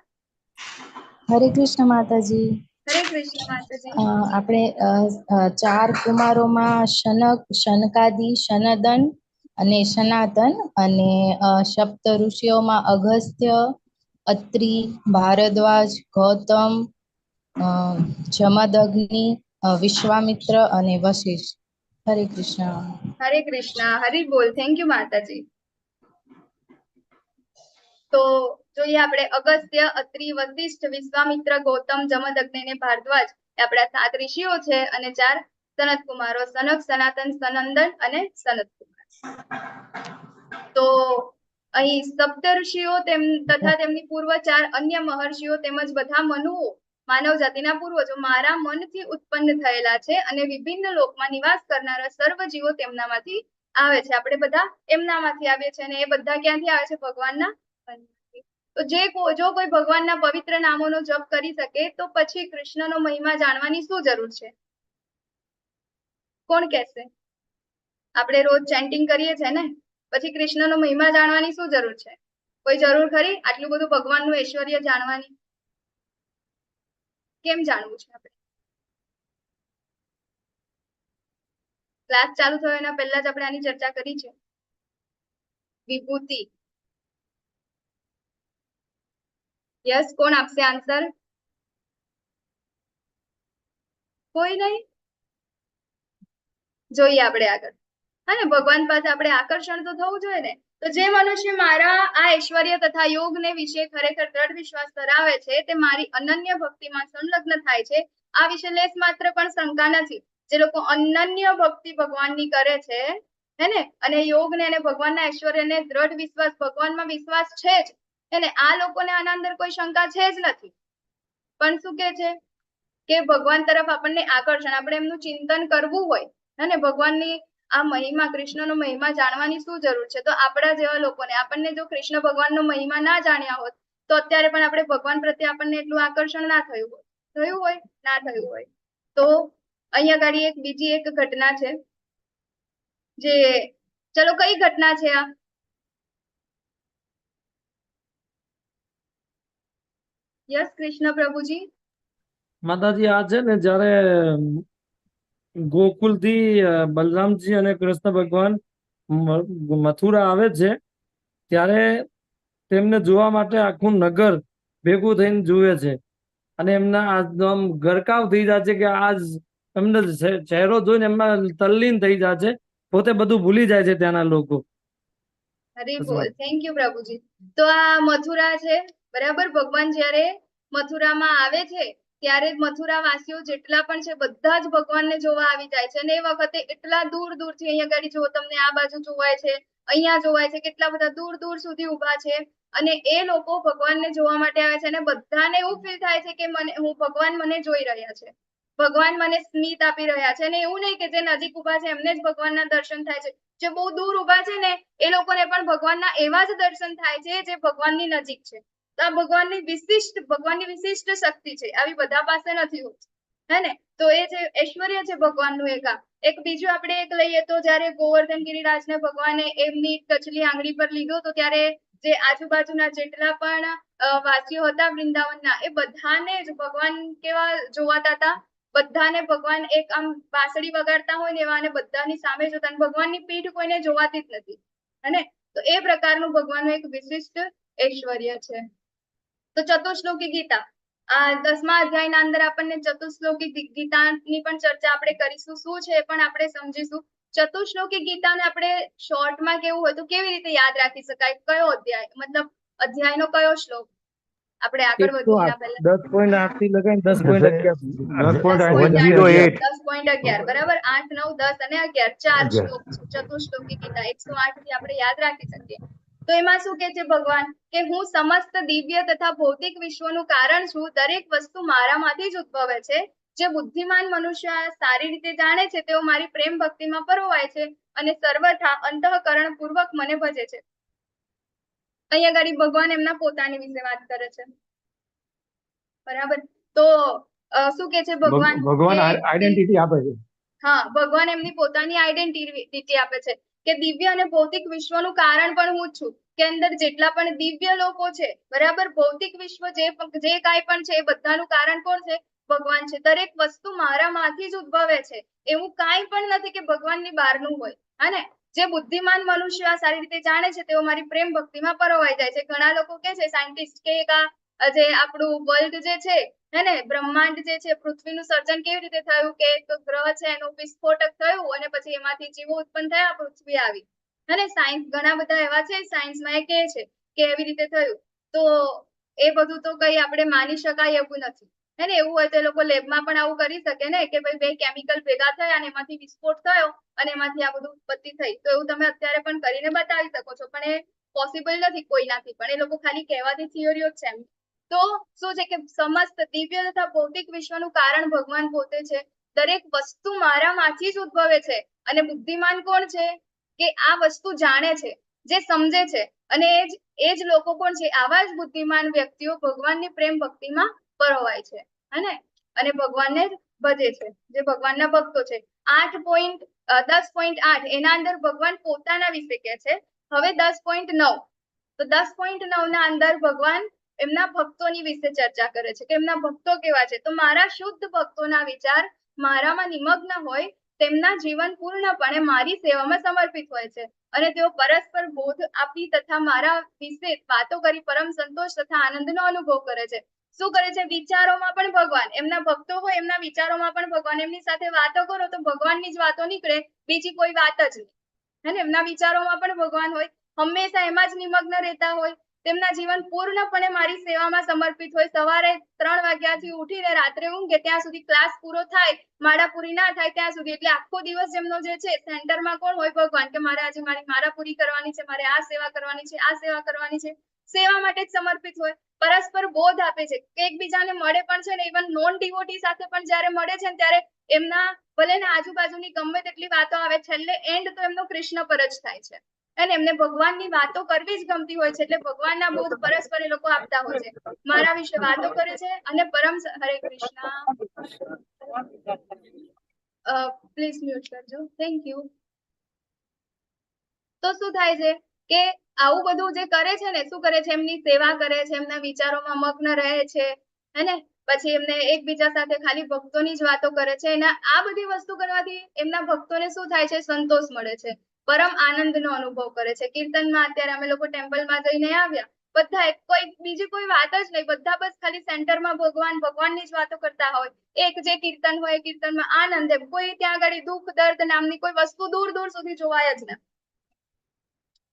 હરે કૃષ્ણ માતાજી. હરે કૃષ્ણ માતાજી. આપણે 4 કુમારોમાં શનકાદિ, શનદન અને સનાતન, અને સપ્ત ઋષિઓમાં અગસ્ત્ય, અત્રિ, ભારદ્વાજ, ગૌતમ, જમદગ્નિ, વિશ્વામિત્ર અને વશિષ્ઠ. હરે કૃષ્ણ. હરે કૃષ્ણ. હરિ બોલ. થેન્ક યુ માતાજી. તો જોઈએ આપણે અગસ્ત્ય, અત્રિ, વશિષ્ઠ, વિશ્વામિત્ર, ગૌતમ, જમદગ્નિ અને ભારદ્વાજ એ આપણા 7 ઋષિઓ છે, અને 4 સનત કુમારો, સનક, સનાતન, સનંદન અને સનત કુમાર. તો અહીં સપ્ત ઋષિઓ તથા તેમની પૂર્વ 4 અન્ય મહર્ષિઓ તેમજ બધા મનુઓ માનવ જાતિના પૂર્વજો મારા મનથી ઉત્પન્ન થયેલા છે, અને વિભિન્ન લોકમાં નિવાસ કરનારા સર્વ જીવો તેમનામાંથી આવે છે. આપણે બધા એમનામાંથી આવીએ છીએ, અને એ બધા ક્યાંથી આવે છે? ભગવાનના મનમાંથી. તો જો કોઈ ભગવાનના પવિત્ર નામોનો જપ કરી શકે તો પછી કૃષ્ણનો મહિમા જાણવાની શું જરૂર છે? કોણ કહેશે? આપણે રોજ ચેન્ટિંગ કરીએ છીએ ને, પછી કૃષ્ણનો મહિમા જાણવાની શું જરૂર છે? કોઈ જરૂર ખરી આટલું બધું ભગવાનનું ઐશ્વર્ય જાણવાની? કેમ જાણવું છે આપણે? ક્લાસ ચાલુ થયો એના પહેલા જ આપણે આની ચર્ચા કરી છે. વિભૂતિ. યસ, કોણ આપશે આન્સર? કોઈ નહીં? જોઈએ આપણે આગળ. હા ને, ભગવાન પાસે આપણે આકર્ષણ તો થવું જોઈએ ને. તો જે મનુષ્ય મારા આ ઐશ્વર્ય તથા યોગને વિશે ખરેખર દ્રઢ વિશ્વાસ ધરાવે છે, તે મારી અનન્ય ભક્તિમાં સંલગ્ન થાય છે. આ વિશે લેશ માત્ર પણ શંકા નથી. જે લોકો અનન્ય ભક્તિ ભગવાનની કરે છે, હે ને, અને યોગને અને ભગવાનના ઐશ્વર્યને દ્રઢ વિશ્વાસ, ભગવાનમાં વિશ્વાસ છે જ, હે ને, આ લોકોને આના અંદર કોઈ શંકા છે જ નથી. પણ શું કે છે કે ભગવાન તરફ આપણને આકર્ષણ, આપણે એમનું ચિંતન કરવું હોય, અને ભગવાનની આ મહિમા, કૃષ્ણનો મહિમા જાણવાની શું જરૂર છે? તો આપણા જેવા લોકોને, આપણને જો કૃષ્ણ ભગવાનનો મહિમા ના જાણ્યા હોત તો અત્યારે પણ આપણે ભગવાન પ્રત્યે આપણને એટલું આકર્ષણ ના થયું હોય. થયું હોય? ના થયું હોય. તો અહીંયા ગાડી એક બીજી એક ઘટના છે, જે ચલો કઈ ઘટના છે આ? યસ કૃષ્ણ પ્રભુજી. માતાજી, આ છે ને જયારે ગોકુલથી બલરામજી અને કૃષ્ણ ભગવાન મથુરા આવે છે, ત્યારે તેમને જોવા માટે આખું નગર ભેગું થઈને જુએ છે, અને એમના આમ ગરકાવ થઈ જાય છે કે આજ એમને ચહેરો જોઈને એમના તલ્લીન થઈ જાય છે, પોતે બધું ભૂલી જાય છે ત્યાંના લોકો. હરી બોલ. થેન્ક યુ પ્રભુજી. તો આ મથુરા છે, બરાબર. ભગવાન જ્યારે મથુરામાં આવે છે ત્યારે મથુરા વાસીઓ જેટલા પણ છે બધા જ ભગવાનને જોવા આવી જાય છે, અને એ વખતે એટલા દૂર દૂરથી, અહીંયા ગાડી જુઓ, તમને આ બાજુ જોવાય છે, અહીંયા જોવાય છે, કેટલા બધા દૂર દૂર સુધી ઉભા છે, અને એ લોકો ભગવાનને જોવા માટે આવે છે, અને બધાને એવું ફીલ થાય છે કે ભગવાન મને જોઈ રહ્યા છે, ભગવાન મને સ્મિત આપી રહ્યા છે. અને એવું નહીં કે જે નજીક ઉભા છે એમને જ ભગવાનના દર્શન થાય છે, જે બહુ દૂર ઉભા છે ને એ લોકોને પણ ભગવાનના એવા જ દર્શન થાય છે જે ભગવાનની નજીક છે. તો આ ભગવાનની વિશિષ્ટ શક્તિ છે, આવી બધા પાસે નથી હોતી, હે ને. તો એ જે ઐશ્વર્ય છે ભગવાનનું એક બીજું આપણે એક લઈએ તો જયારે ગોવર્ધન ગિરિરાજને ભગવાને એમની ટચલી આંગળી પર લીધો, તો ત્યારે જે આજુબાજુના જેટલા પણ વાસીઓ હતા વૃંદાવનના, એ બધાને જ ભગવાન કેવા જોવાતા હતા? બધાને ભગવાન એક આમ બાંસળી વગાડતા હોય ને એવા, અને બધાની સામે જોતા, ભગવાનની પીઠ કોઈને જોવાતી જ નથી, હે. તો એ પ્રકારનું ભગવાનનું એક વિશિષ્ટ ઐશ્વર્ય છે. તો ચતુશ્લોકી ગીતા, આ 10મા અધ્યાયના અંદર આપણને ચતુશ્લોકી ગીતાની પણ ચર્ચા આપણે કરીશું. શું છે એ પણ આપણે સમજીશું. ચતુશ્લોકી ગીતાને આપણે શોર્ટમાં કેવું હોય તો કેવી રીતે યાદ રાખી શકાય? કયો અધ્યાય, મતલબ અધ્યાયનો કયો શ્લોક? આપણે આગળ વધીએ એના પહેલા 10.8 થી લગાવીને 10.11. 10.11 બરાબર. 8, 9, 10 અને 11 4 શ્લોક છે ચતુશ્લોકી ગીતા. 108 થી આપણે યાદ રાખી શકીએ. તો એમાં શું કે છે ભગવાન કે હું સમસ્ત દિવ્ય તથા ભૌતિક વિશ્વનું કારણ છું, દરેક વસ્તુ મારામાંથી જ ઉદ્ભવે છે. જે બુદ્ધિમાન મનુષ્ય સારી રીતે જાણે છે તેઓ મારી પ્રેમ ભક્તિમાં પરોવાય છે અને સર્વથા અંતઃકરણ પૂર્વક મને ભજે છે. અહીંયા આગળ ભગવાન એમના પોતાની વિશે વાત કરે છે, બરાબર. તો શું કે છે ભગવાન ભગવાન આઈડેન્ટિટી આપે છે. હા, ભગવાન એમની પોતાની આઈડેન્ટિટી આપે છે કે દિવ્ય અને ભૌતિક વિશ્વનું કારણ પણ હું જ છું, કે અંદર જેટલા પણ દિવ્ય લોકો છે, બરાબર, ભૌતિક વિશ્વ જે કાંઈ પણ છે એ બધાનું કારણ કોણ છે? ભગવાન છે. દરેક વસ્તુ મારામાંથી જ ઉદ્ભવે છે, એવું કાંઈ પણ નથી કે ભગવાનની બહારનું હોય. હા, જે બુદ્ધિમાન મનુષ્ય આ સારી રીતે જાણે છે તેઓ મારી પ્રેમ ભક્તિમાં પરોવાઈ જાય છે. ઘણા લોકો કે છે, સાયન્ટિસ્ટ કે જે આપણું વર્લ્ડ જે છે, હે ને, બ્રહ્માંડ જે છે, પૃથ્વીનું સર્જન કેવી રીતે થયું, કે એક ગ્રહ છે એનું વિસ્ફોટક થયું અને પછી એમાંથી જીવો ઉત્પન્ન થયા, પૃથ્વી આવી. અને સાયન્સ ઘણા બધા એવા છે સાયન્સમાં એ કહે છે કે એવી રીતે થયું. તો એ બધું તો કઈ આપણે માની શકાય એવું નથી, હે ને. એવું હોય તો એ લોકો લેબમાં પણ આવું કરી શકે ને, કે ભાઈ બે કેમિકલ ભેગા થયા અને એમાંથી વિસ્ફોટ થયો અને એમાંથી આ બધું ઉત્પત્તિ થઈ. તો એવું તમે અત્યારે પણ કરીને બતાવી શકો છો, પણ એ પોસિબલ નથી કોઈનાથી પણ. એ લોકો ખાલી કહેવાથી થિયરીઓ જ છે એમ. તો શું છે કે સમસ્ત દિવ્ય તથા ભૌતિક વિશ્વનું કારણ ભગવાન પોતે છે. દરેક વસ્તુ મારામાંથી જ ઉદ્ભવે છે. અને બુદ્ધિમાન કોણ છે? કે આ વસ્તુ જાણે છે, જે સમજે છે, અને એ જ લોકો કોણ છે? આવા જ બુદ્ધિમાન વ્યક્તિઓ ભગવાનની પ્રેમ ભક્તિમાં પરોવાય છે, હે, અને ભગવાનને જ ભજે છે, જે ભગવાનના ભક્તો છે. 10.8 એના અંદર ભગવાન પોતાના વિશે કહે છે. હવે 10.9, તો 10.9 ના અંદર ભગવાન એમના ભક્તોની વિશે ચર્ચા કરે છે કે એમના ભક્તો કેવા છે. તો મારા શુદ્ધ ભક્તોના વિચાર મારામાં નિમગ્ન હોય, તેમના જીવન પૂર્ણપણે મારી સેવામાં સમર્પિત હોય છે અને તેઓ પરસ્પર બોધ આપી તથા મારા વિશે વાતો કરી પરમ સંતોષ તથા આનંદનો અનુભવ કરે છે. શું કરે છે? વિચારોમાં પણ ભગવાન, એમના ભક્તો હોય એમના વિચારોમાં પણ ભગવાન. એમની સાથે વાતો કરો તો ભગવાનની જ વાતો નીકળે, બીજી કોઈ વાત જ નહીં, હે ને. એમના વિચારોમાં પણ ભગવાન હોય, હંમેશા એમાં જ નિમગ્ન રહેતા હોય. તેમના જીવન પૂર્ણપણે મારી સેવામાં સમર્પિત હોય. સવારે 3 વાગ્યાથી ઉઠીને રાત્રે ઊંઘે ત્યાં સુધી, ક્લાસ પૂરો થાય, માળા પૂરી ના થાય ત્યાં સુધી, એટલે આખો દિવસ જેમનો જે છે સેન્ટરમાં કોણ હોય? ભગવાન. કે મારે આજે મારી માળા પૂરી કરવાની છે, મારે આ સેવા કરવાની છે, આ સેવા કરવાની છે. સેવા માટે જ સમર્પિત હોય. પરસ્પર બોધ આપે છે, કે એકબીજાને મળે પણ છે ને. ઇવન નોન ડિવોટી સાથે પણ જયારે મળે છે ને ત્યારે એમના ભલે ને આજુબાજુની ગમે તેટલી વાતો આવે, છેલ્લે એન્ડ તો એમનો કૃષ્ણ પર જ થાય છે. અને એમને ભગવાનની વાતો કરવી જ ગમતી હોય છે, એટલે ભગવાનના બોધ પરસ્પર એ લોકો આપતા હોય છે. મારા વિશે વાતો કરે છે અને પરમ. હરે કૃષ્ણ. પ્લીઝ મ્યુટ કરજો, થેન્ક યુ. તો શું થાય છે કે આવું બધું જે કરે છે ને, શું કરે છે? એમની સેવા કરે છે, એમના વિચારોમાં મગ્ન રહે છે, હે ને. પછી એમને એકબીજા સાથે ખાલી ભક્તોની જ વાતો કરે છે. એના આ બધી વસ્તુ કરવાથી એમના ભક્તોને શું થાય છે? સંતોષ મળે છે, પરમ આનંદનો અનુભવ કરે છે. કીર્તનમાં અત્યારે અમે લોકો ટેમ્પલમાં જઈને આવ્યા, બધા કોઈ બીજી કોઈ વાત જ નહીં, બધા બસ ખાલી સેન્ટરમાં ભગવાનની જ વાતો કરતા હોય. એક જે કીર્તન હોય, કીર્તનમાં આનંદ, એમ કોઈ ત્યાં આગળ દુઃખ દર્દ નામની કોઈ વસ્તુ દૂર દૂર સુધી જોવાય જ ને.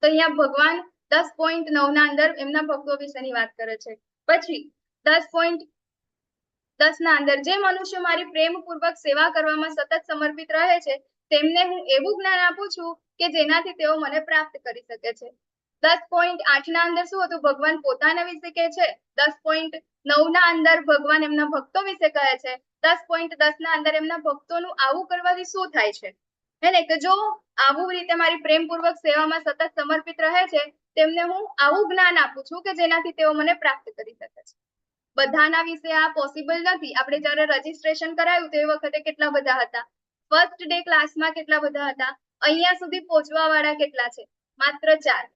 તો અહીંયા ભગવાન 10.9 ના અંદર એમના ભક્તો વિશેની વાત કરે છે. પછી 10.10 ના અંદર જે મનુષ્ય મારી પ્રેમપૂર્વક સેવા કરવામાં સતત સમર્પિત રહે છે, તેમને હું એવું જ્ઞાન આપું છું કે જેનાથી તેઓ મને પ્રાપ્ત કરી શકે છે. 10.8 ના અંદર શું હતું? ભગવાન પોતાના વિશે કહે છે. 10.9 ના અંદર ભગવાન એમના ભક્તો વિશે કહે છે. 10.10 ના અંદર એમના ભક્તોનું આવું કરવાથી શું થાય છે, હે ને, કે જો આવું રીતે મારી પ્રેમપૂર્વક સેવામાં સતત સમર્પિત રહે છે, તેમને હું આવું જ્ઞાન આપું છું કે જેનાથી તેઓ મને પ્રાપ્ત કરી શકે છે. બધાના વિશે આ પોસિબલ નથી. આપણે જયારે રજીસ્ટ્રેશન કરાયું તે વખતે કેટલા બધા હતા? ફર્સ્ટ ડે ક્લાસમાં કેટલા બધા હતા? અહીંયા સુધી પહોંચવા વાળા કેટલા છે? માત્ર 4,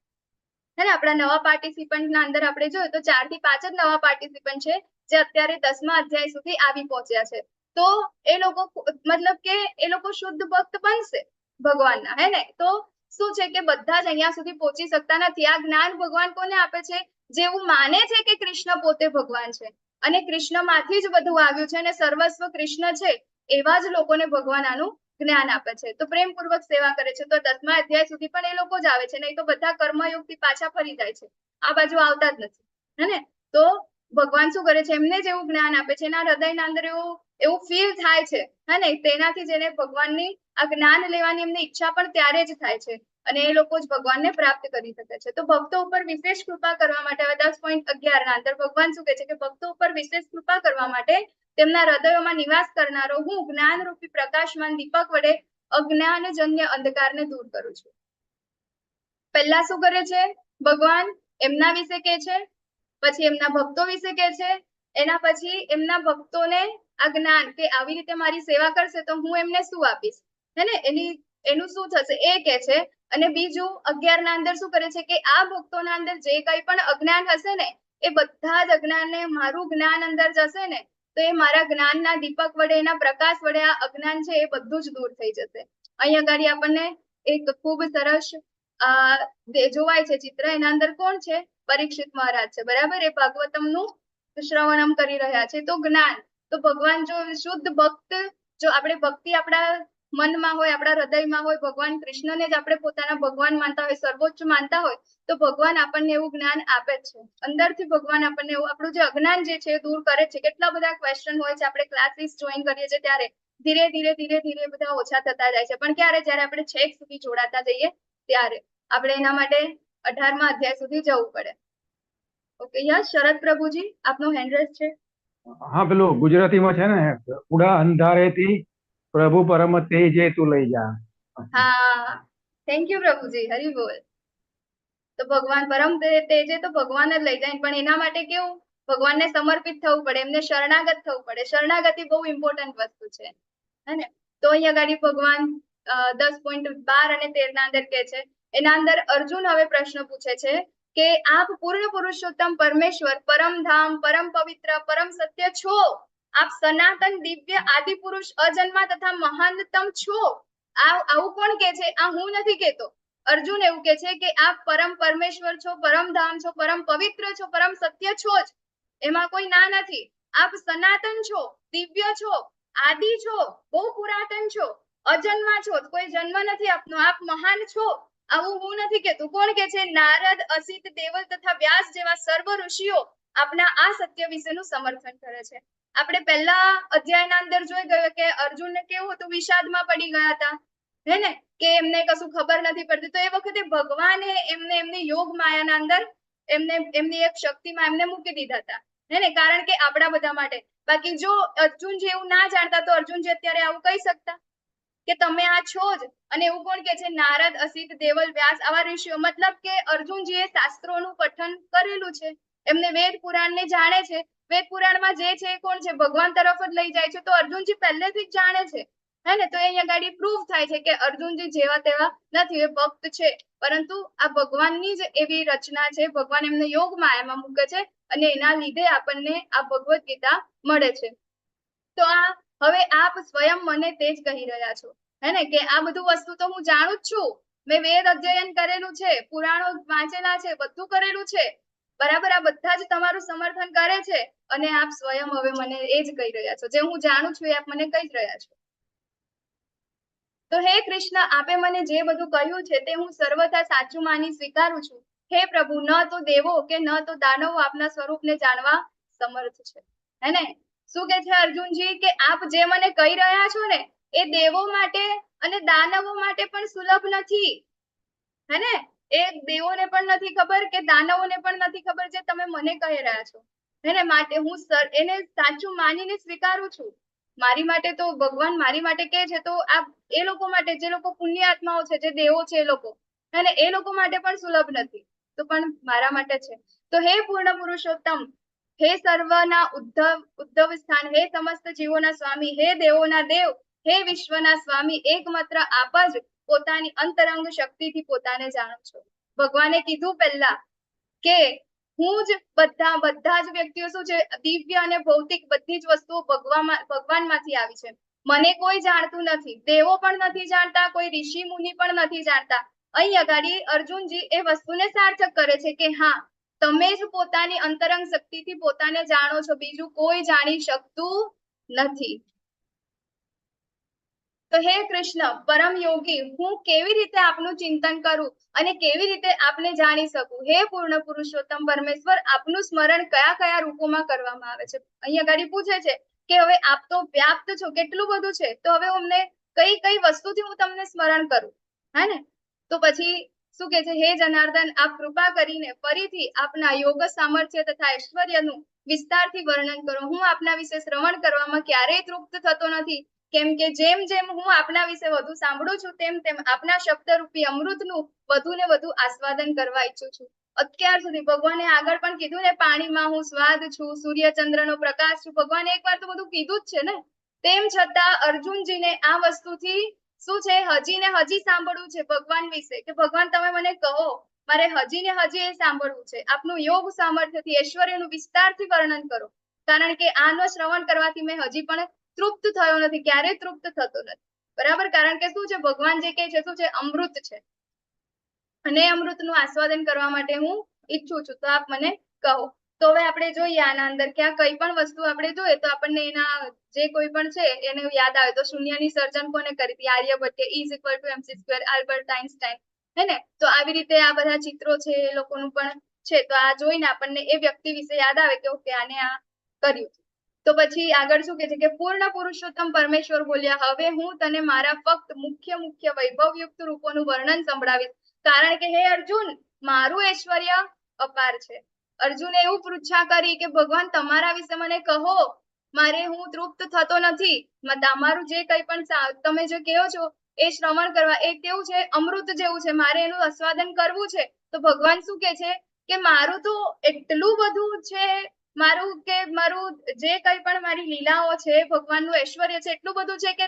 હે ને. આપણા નવા પાર્ટિસિપન્ટ ના અંદર આપણે જોયું તો 4 થી 5 જ નવા પાર્ટિસિપન્ટ છે જે અત્યારે 10મા અધ્યાય સુધી આવી પહોંચ્યા છે. તો એ લોકો મતલબ કે એ લોકો શુદ્ધ ભક્ત બનશે ભગવાનના, હે ને. તો શું છે કે બધા જ અહીંયા સુધી પહોંચી શકતા નથી. આ જ્ઞાન ભગવાન કોને આપે છે? જેવું માને છે કે કૃષ્ણ પોતે ભગવાન છે અને કૃષ્ણમાંથી જ બધું આવ્યું છે અને સર્વસ્વ કૃષ્ણ છે, એવા જ લોકોને ભગવાન આનું જ્ઞાન આપે છે. તો પ્રેમપૂર્વક સેવા કરે છે. તો 10મા અધ્યાય સુધી પણ એ લોકો જ આવે છે, નહીં તો બધા કર્મયોગથી પાછા ફરી જાય છે, આ બાજુ આવતા જ નથી, હે ને. તો ભગવાન શું કરે છે? એમને જ એવું જ્ઞાન આપે છે, એના હૃદયના અંદર એવું ફીલ થાય છે, હે ને. તેનાથી જેને ભગવાનની આ જ્ઞાન લેવાની એમને ઈચ્છા પણ ત્યારે જ થાય છે. અને એ લોકો જ ભગવાનને પ્રાપ્ત કરી શકે છે. તો ભક્તો ઉપર વિશેષ કૃપા કરવા માટે હવે 10.11 ના અંદર ભગવાન શું કહે છે કે ભક્તો ઉપર વિશેષ કૃપા કરવા માટે તેમના હૃદયોમાં નિવાસ કરનારો હું જ્ઞાનરૂપી પ્રકાશમાન દીપક વડે અજ્ઞાનજન્ય અંધકારને દૂર કરું છું. પહેલા શું કરે છે ભગવાન? એમના વિશે કહે છે, પછી એમના ભક્તો વિશે કહે છે, એના પછી એમના ભક્તોને આ જ્ઞાન કે આવી રીતે મારી સેવા કરશે તો હું એમને શું આપીશ, હે ને, એનું શું થશે એ કહે છે. અને બીજું 11 ના અંદર શું કરે છે કે આ ભક્તોના અંદર જે કઈ પણ અજ્ઞાન હશે ને એ બધા જ અજ્ઞાનને મારું જ્ઞાન અંદર જશે ને તો એ મારા જ્ઞાનના દીપક વડે એના પ્રકાશ વડે આ અજ્ઞાન છે એ બધું જ દૂર થઈ જશે. અહીંયા આગળ આપણને એક ખૂબ સરસ જોવાય છે ચિત્ર. એના અંદર કોણ છે? પરીક્ષિત મહારાજ છે, બરાબર. એ ભાગવતમનું શ્રવણમ કરી રહ્યા છે. તો જ્ઞાન, તો ભગવાન જો શુદ્ધ ભક્ત, જો આપણે ભક્તિ આપણા મનમાં હોય, આપણા હૃદયમાં હોય, ભગવાન કૃષ્ણને જ આપણે પોતાના ભગવાન માનતા હોય, સર્વોચ્ચ માનતા હોય, તો ભગવાન આપણને એવું જ્ઞાન આપે છે. અંદરથી ભગવાન આપણને એવું આપણું જે અજ્ઞાન જે છે દૂર કરે છે. કેટલા બધા ક્વેશ્ચન હોય છે, આપણે ક્લાસીસ જોઈન કરીએ છીએ ત્યારે ધીરે ધીરે બધા ઓછા થતા જાય છે. પણ ક્યારે? જ્યારે આપણે છેક સુધી જોડાતા જઈએ ત્યારે. આપણે એના માટે 18મા અધ્યાય સુધી જવું પડે. ઓકે, યસ શરદ પ્રભુજી, આપનો હેન્ડ રેઝ છે. હા, પેલું ગુજરાતીમાં છે ને, ઉડા અંધારેથી પ્રભુ પરમ તેજે તું લઈ જા. હા, થેન્ક યુ પ્રભુજી, હરી બોલ. તો ભગવાન પરમ તેજે તો ભગવાન જ લઈ જાય, પણ એના માટે કેવું? ભગવાનને સમર્પિત થવું પડે, એમને શરણાગત થવું પડે. શરણાગતિ બહુ ઇમ્પોર્ટન્ટ વસ્તુ છે, હે ને. તો અહીંયા આગળ ભગવાન 10.12 અને 13 ના અંદર કે છે, એના અંદર અર્જુન હવે પ્રશ્ન પૂછે છે કે આપ પૂર્ણ પુરુષોત્તમ પરમેશ્વર, પરમ ધામ, પરમ પવિત્ર, પરમ સત્ય છો. આપ સનાતન દિવ્ય આદિ પુરુષ, અજન્મા તથા મહાનતમ છો. આવું કોણ કે છે? આ હું નથી કેતો. અર્જુન એવું કે છે કે આપ પરમ પરમેશ્વર છો, પરમ ધામ છો, પરમ પવિત્ર છો, પરમ સત્ય છો જ, એમાં કોઈ ના નથી. આપ સનાતન છો, દિવ્ય છો, આદિ છો, બહુ પુરાતન છો, અજન્મા છો, કોઈ જન્મ નથી આપનો, આપ મહાન છો. આવું હું નથી કેતું. કોણ કે છે? નારદ, અસિત, દેવલ તથા વ્યાસ જેવા સર્વ ઋષિઓ આપના આ સત્ય વિશેનું સમર્થન કરે છે. આપણે પહેલા અધ્યાયના અંદર જોઈ ગયો કે અર્જુનને કેવું હતું? વિષાદમાં પડી ગયા હતા, હે ને, કે એમને કશું ખબર નથી પડતી. તો એ વખતે ભગવાને એમને એમની યોગ માયાના અંદર એમની એક શક્તિમાં એમને મૂકી દીધા હતા, હે ને, કારણ કે આપણા બધા માટે. બાકી જો અર્જુનજી એવું ના જાણતા તો અર્જુનજી અત્યારે આવું કહી શકતા કે તમે આ છો જ. અને એવું કોણ કે છે? નારદ, અસિત, દેવલ, વ્યાસ આવા ઋષિઓ. મતલબ કે અર્જુનજીએ શાસ્ત્રોનું પઠન કરેલું છે, એમને વેદ પુરાણને જાણે છે. વેદ પુરાણમાં જે છે એ કોણ છે? ભગવાન તરફ જ લઈ જાય છે. તો અર્જુનજી પહેલેથી જ જાણે છે, હે ને. તો અહીંયા ગાડી પ્રૂવ થાય છે કે અર્જુનજી જેવા તેવા નથી, એ ભક્ત છે. પરંતુ આ ભગવાનની જ એવી રચના છે, ભગવાન એમને યોગ માયામાં મૂકે છે અને એના લીધે આપણને આ ભગવદ ગીતા મળે છે. તો આ હવે આપ સ્વયં મને તે જ કહી રહ્યા છો, હે ને, કે આ બધું વસ્તુ તો હું જાણું જ છું. મેં વેદ અધ્યયન કરેલું છે, પુરાણો વાંચેલા છે, બધું કરેલું છે, બરાબર. આ બધા જ તમારું સમર્થન કરે છે અને આપ સ્વયં હવે મને એ જ કહી રહ્યા છો. જે હું જાણું છું એ આપ મને કહી જ રહ્યા છો. તો હે કૃષ્ણ, આપે મને જે બધું કહ્યું છે તે હું સર્વથા સાચું માની સ્વીકારું છું. હે પ્રભુ, ન તો દેવો કે ન તો દાનવો આપના સ્વરૂપને જાણવા સમર્થ છે, હે ને. શું કે છે અર્જુનજી? કે આપ જે મને કહી રહ્યા છો ને એ દેવો માટે અને દાનવો માટે પણ સુલભ નથી, હે ને. એ દેવોને પણ નથી ખબર કે દાનવોને પણ નથી ખબર જે તમે મને કહી રહ્યા છો, હે ને. માટે હું એને સાચું માનીને સ્વીકારું છું. મારી માટે તો ભગવાન મારી માટે કે છે, તો આ એ લોકો માટે જે લોકો પુણ્ય આત્માઓ છે, જે દેવો છે, એ લોકો, અને એ લોકો માટે પણ સુલભ નથી, તો પણ મારા માટે છે. તો હે પૂર્ણ પુરુષોત્તમ, હે સર્વના ઉદ્ધવ સ્થાન, હે સમસ્ત જીવોના સ્વામી, હે દેવોના દેવ, હે વિશ્વના સ્વામી, એકમાત્ર આપ જ પોતાની અંતરંગ શક્તિથી પોતાને જાણો છો. ભગવાને કીધું પહેલા કે હું જ બધા જ વ્યક્તિઓ શું છે? દિવ્ય અને ભૌતિક બધી જ વસ્તુઓ ભગવાનમાંથી આવી છે. મને કોઈ જાણતું નથી, દેવો પણ નથી જાણતા, કોઈ ઋષિ મુનિ પણ નથી જાણતા. અહીં અગાડી અર્જુનજી એ વસ્તુને સાર્થક કરે છે કે હા, તમે જ પોતાની અંતરંગ શક્તિથી પોતાને જાણો છો, બીજું કોઈ જાણી શકતું નથી. તો હે કૃષ્ણ પરમ યોગી, હું કેવી રીતે આપનું ચિંતન કરું અને કેવી રીતે આપને જાણી શકું? હે પૂર્ણ પુરુષોત્તમ પરમેશ્વર, આપનું સ્મરણ કયા કયા રૂપોમાં કરવામાં આવે છે? અહીંયા ગાડી પૂછે છે કે હવે આપ તો વ્યાપ્ત છો, કેટલું બધું છે, તો હવે અમને કઈ કઈ વસ્તુથી હું તમને સ્મરણ કરું, હે ને. તો પછી શું કે છે, હે જનાર્દન, આપ કૃપા કરીને ફરીથી આપના યોગ સામર્થ્ય તથા ઐશ્વર્યનું વિસ્તારથી વર્ણન કરો. હું આપના વિશે શ્રવણ કરવામાં ક્યારેય તૃપ્ત થતો નથી, કેમ કે જેમ જેમ હું આપના વિશે વધુ સાંભળું છું તેમ તેમ આપના શબ્દરૂપી અમૃતનું વધુ ને વધુ આસ્વાદન કરવા ઈચ્છું છું. અત્યાર સુધી ભગવાને આગળ પણ કીધું ને, પાણીમાં હું સ્વાદ છું, સૂર્યચંદ્રનો પ્રકાશ છું. ભગવાને એકવાર તો બધું કીધું જ છે ને, તેમ છતાં અર્જુનજીને આ વસ્તુથી શું છે, હજી ને હજી સાંભળવું છે ભગવાન વિશે, કે ભગવાન તમે મને કહો, મારે હજી ને હજી એ સાંભળવું છે. આપનું યોગ સામર્થ્યથી ઐશ્વર્યનું વિસ્તારથી વર્ણન કરો, કારણ કે આનો શ્રવણ કરવાથી મેં હજી પણ તૃપ્ત થયો નથી, ક્યારેય તૃપ્ત થતો નથી. બરાબર, કારણ કે શું છે, ભગવાન જે કહે છે શું છે, અમૃત છે, અને અમૃતનું આસ્વાદન કરવા માટે હું ઈચ્છું છું, તો આપ મને કહો. તો હવે આપણે જોઈએ આના અંદર કે આ કઈ પણ વસ્તુ આપણે જોઈએ તો આપણને એના જે કોઈ પણ છે એને યાદ આવે તો શૂન્યની સર્જન કોને કરી હતી? આર્યભટ્ટે. E=mc², આલ્બર્ટ આઇન્સ્ટાઈન, હે ને? તો આવી રીતે આ બધા ચિત્રો છે એ લોકોનું પણ છે, તો આ જોઈને આપણને એ વ્યક્તિ વિશે યાદ આવે કે ઓકે, આને આ કર્યું. તો પછી આગળ શું કે છે કે પૂર્ણ પુરુષોત્તમ પરમેશ્વર બોલ્યા, હવે હું તને મારા ફક્ત મુખ્ય વૈભવયુક્ત રૂપોનું વર્ણન સંભળાવીશ, કારણ કે હે અર્જુન, મારું ઐશ્વર્ય અપાર છે. અર્જુને એવું પૃચ્છા કરી કે ભગવાન તમારા વિશે મને કહો, મારે હું તૃપ્ત થતો નથી. તમારું જે કંઈ પણ તમે જે કહો છો એ શ્રવણ કરવા, એ કેવું છે, અમૃત જેવું છે, મારે એનું આસ્વાદન કરવું છે. તો ભગવાન શું કે છે કે મારું તો એટલું બધું છે, મારું જે કંઈ પણ મારી લીલાઓ છે, ભગવાનનું ઐશ્વર્ય છે, એટલું બધું છે કે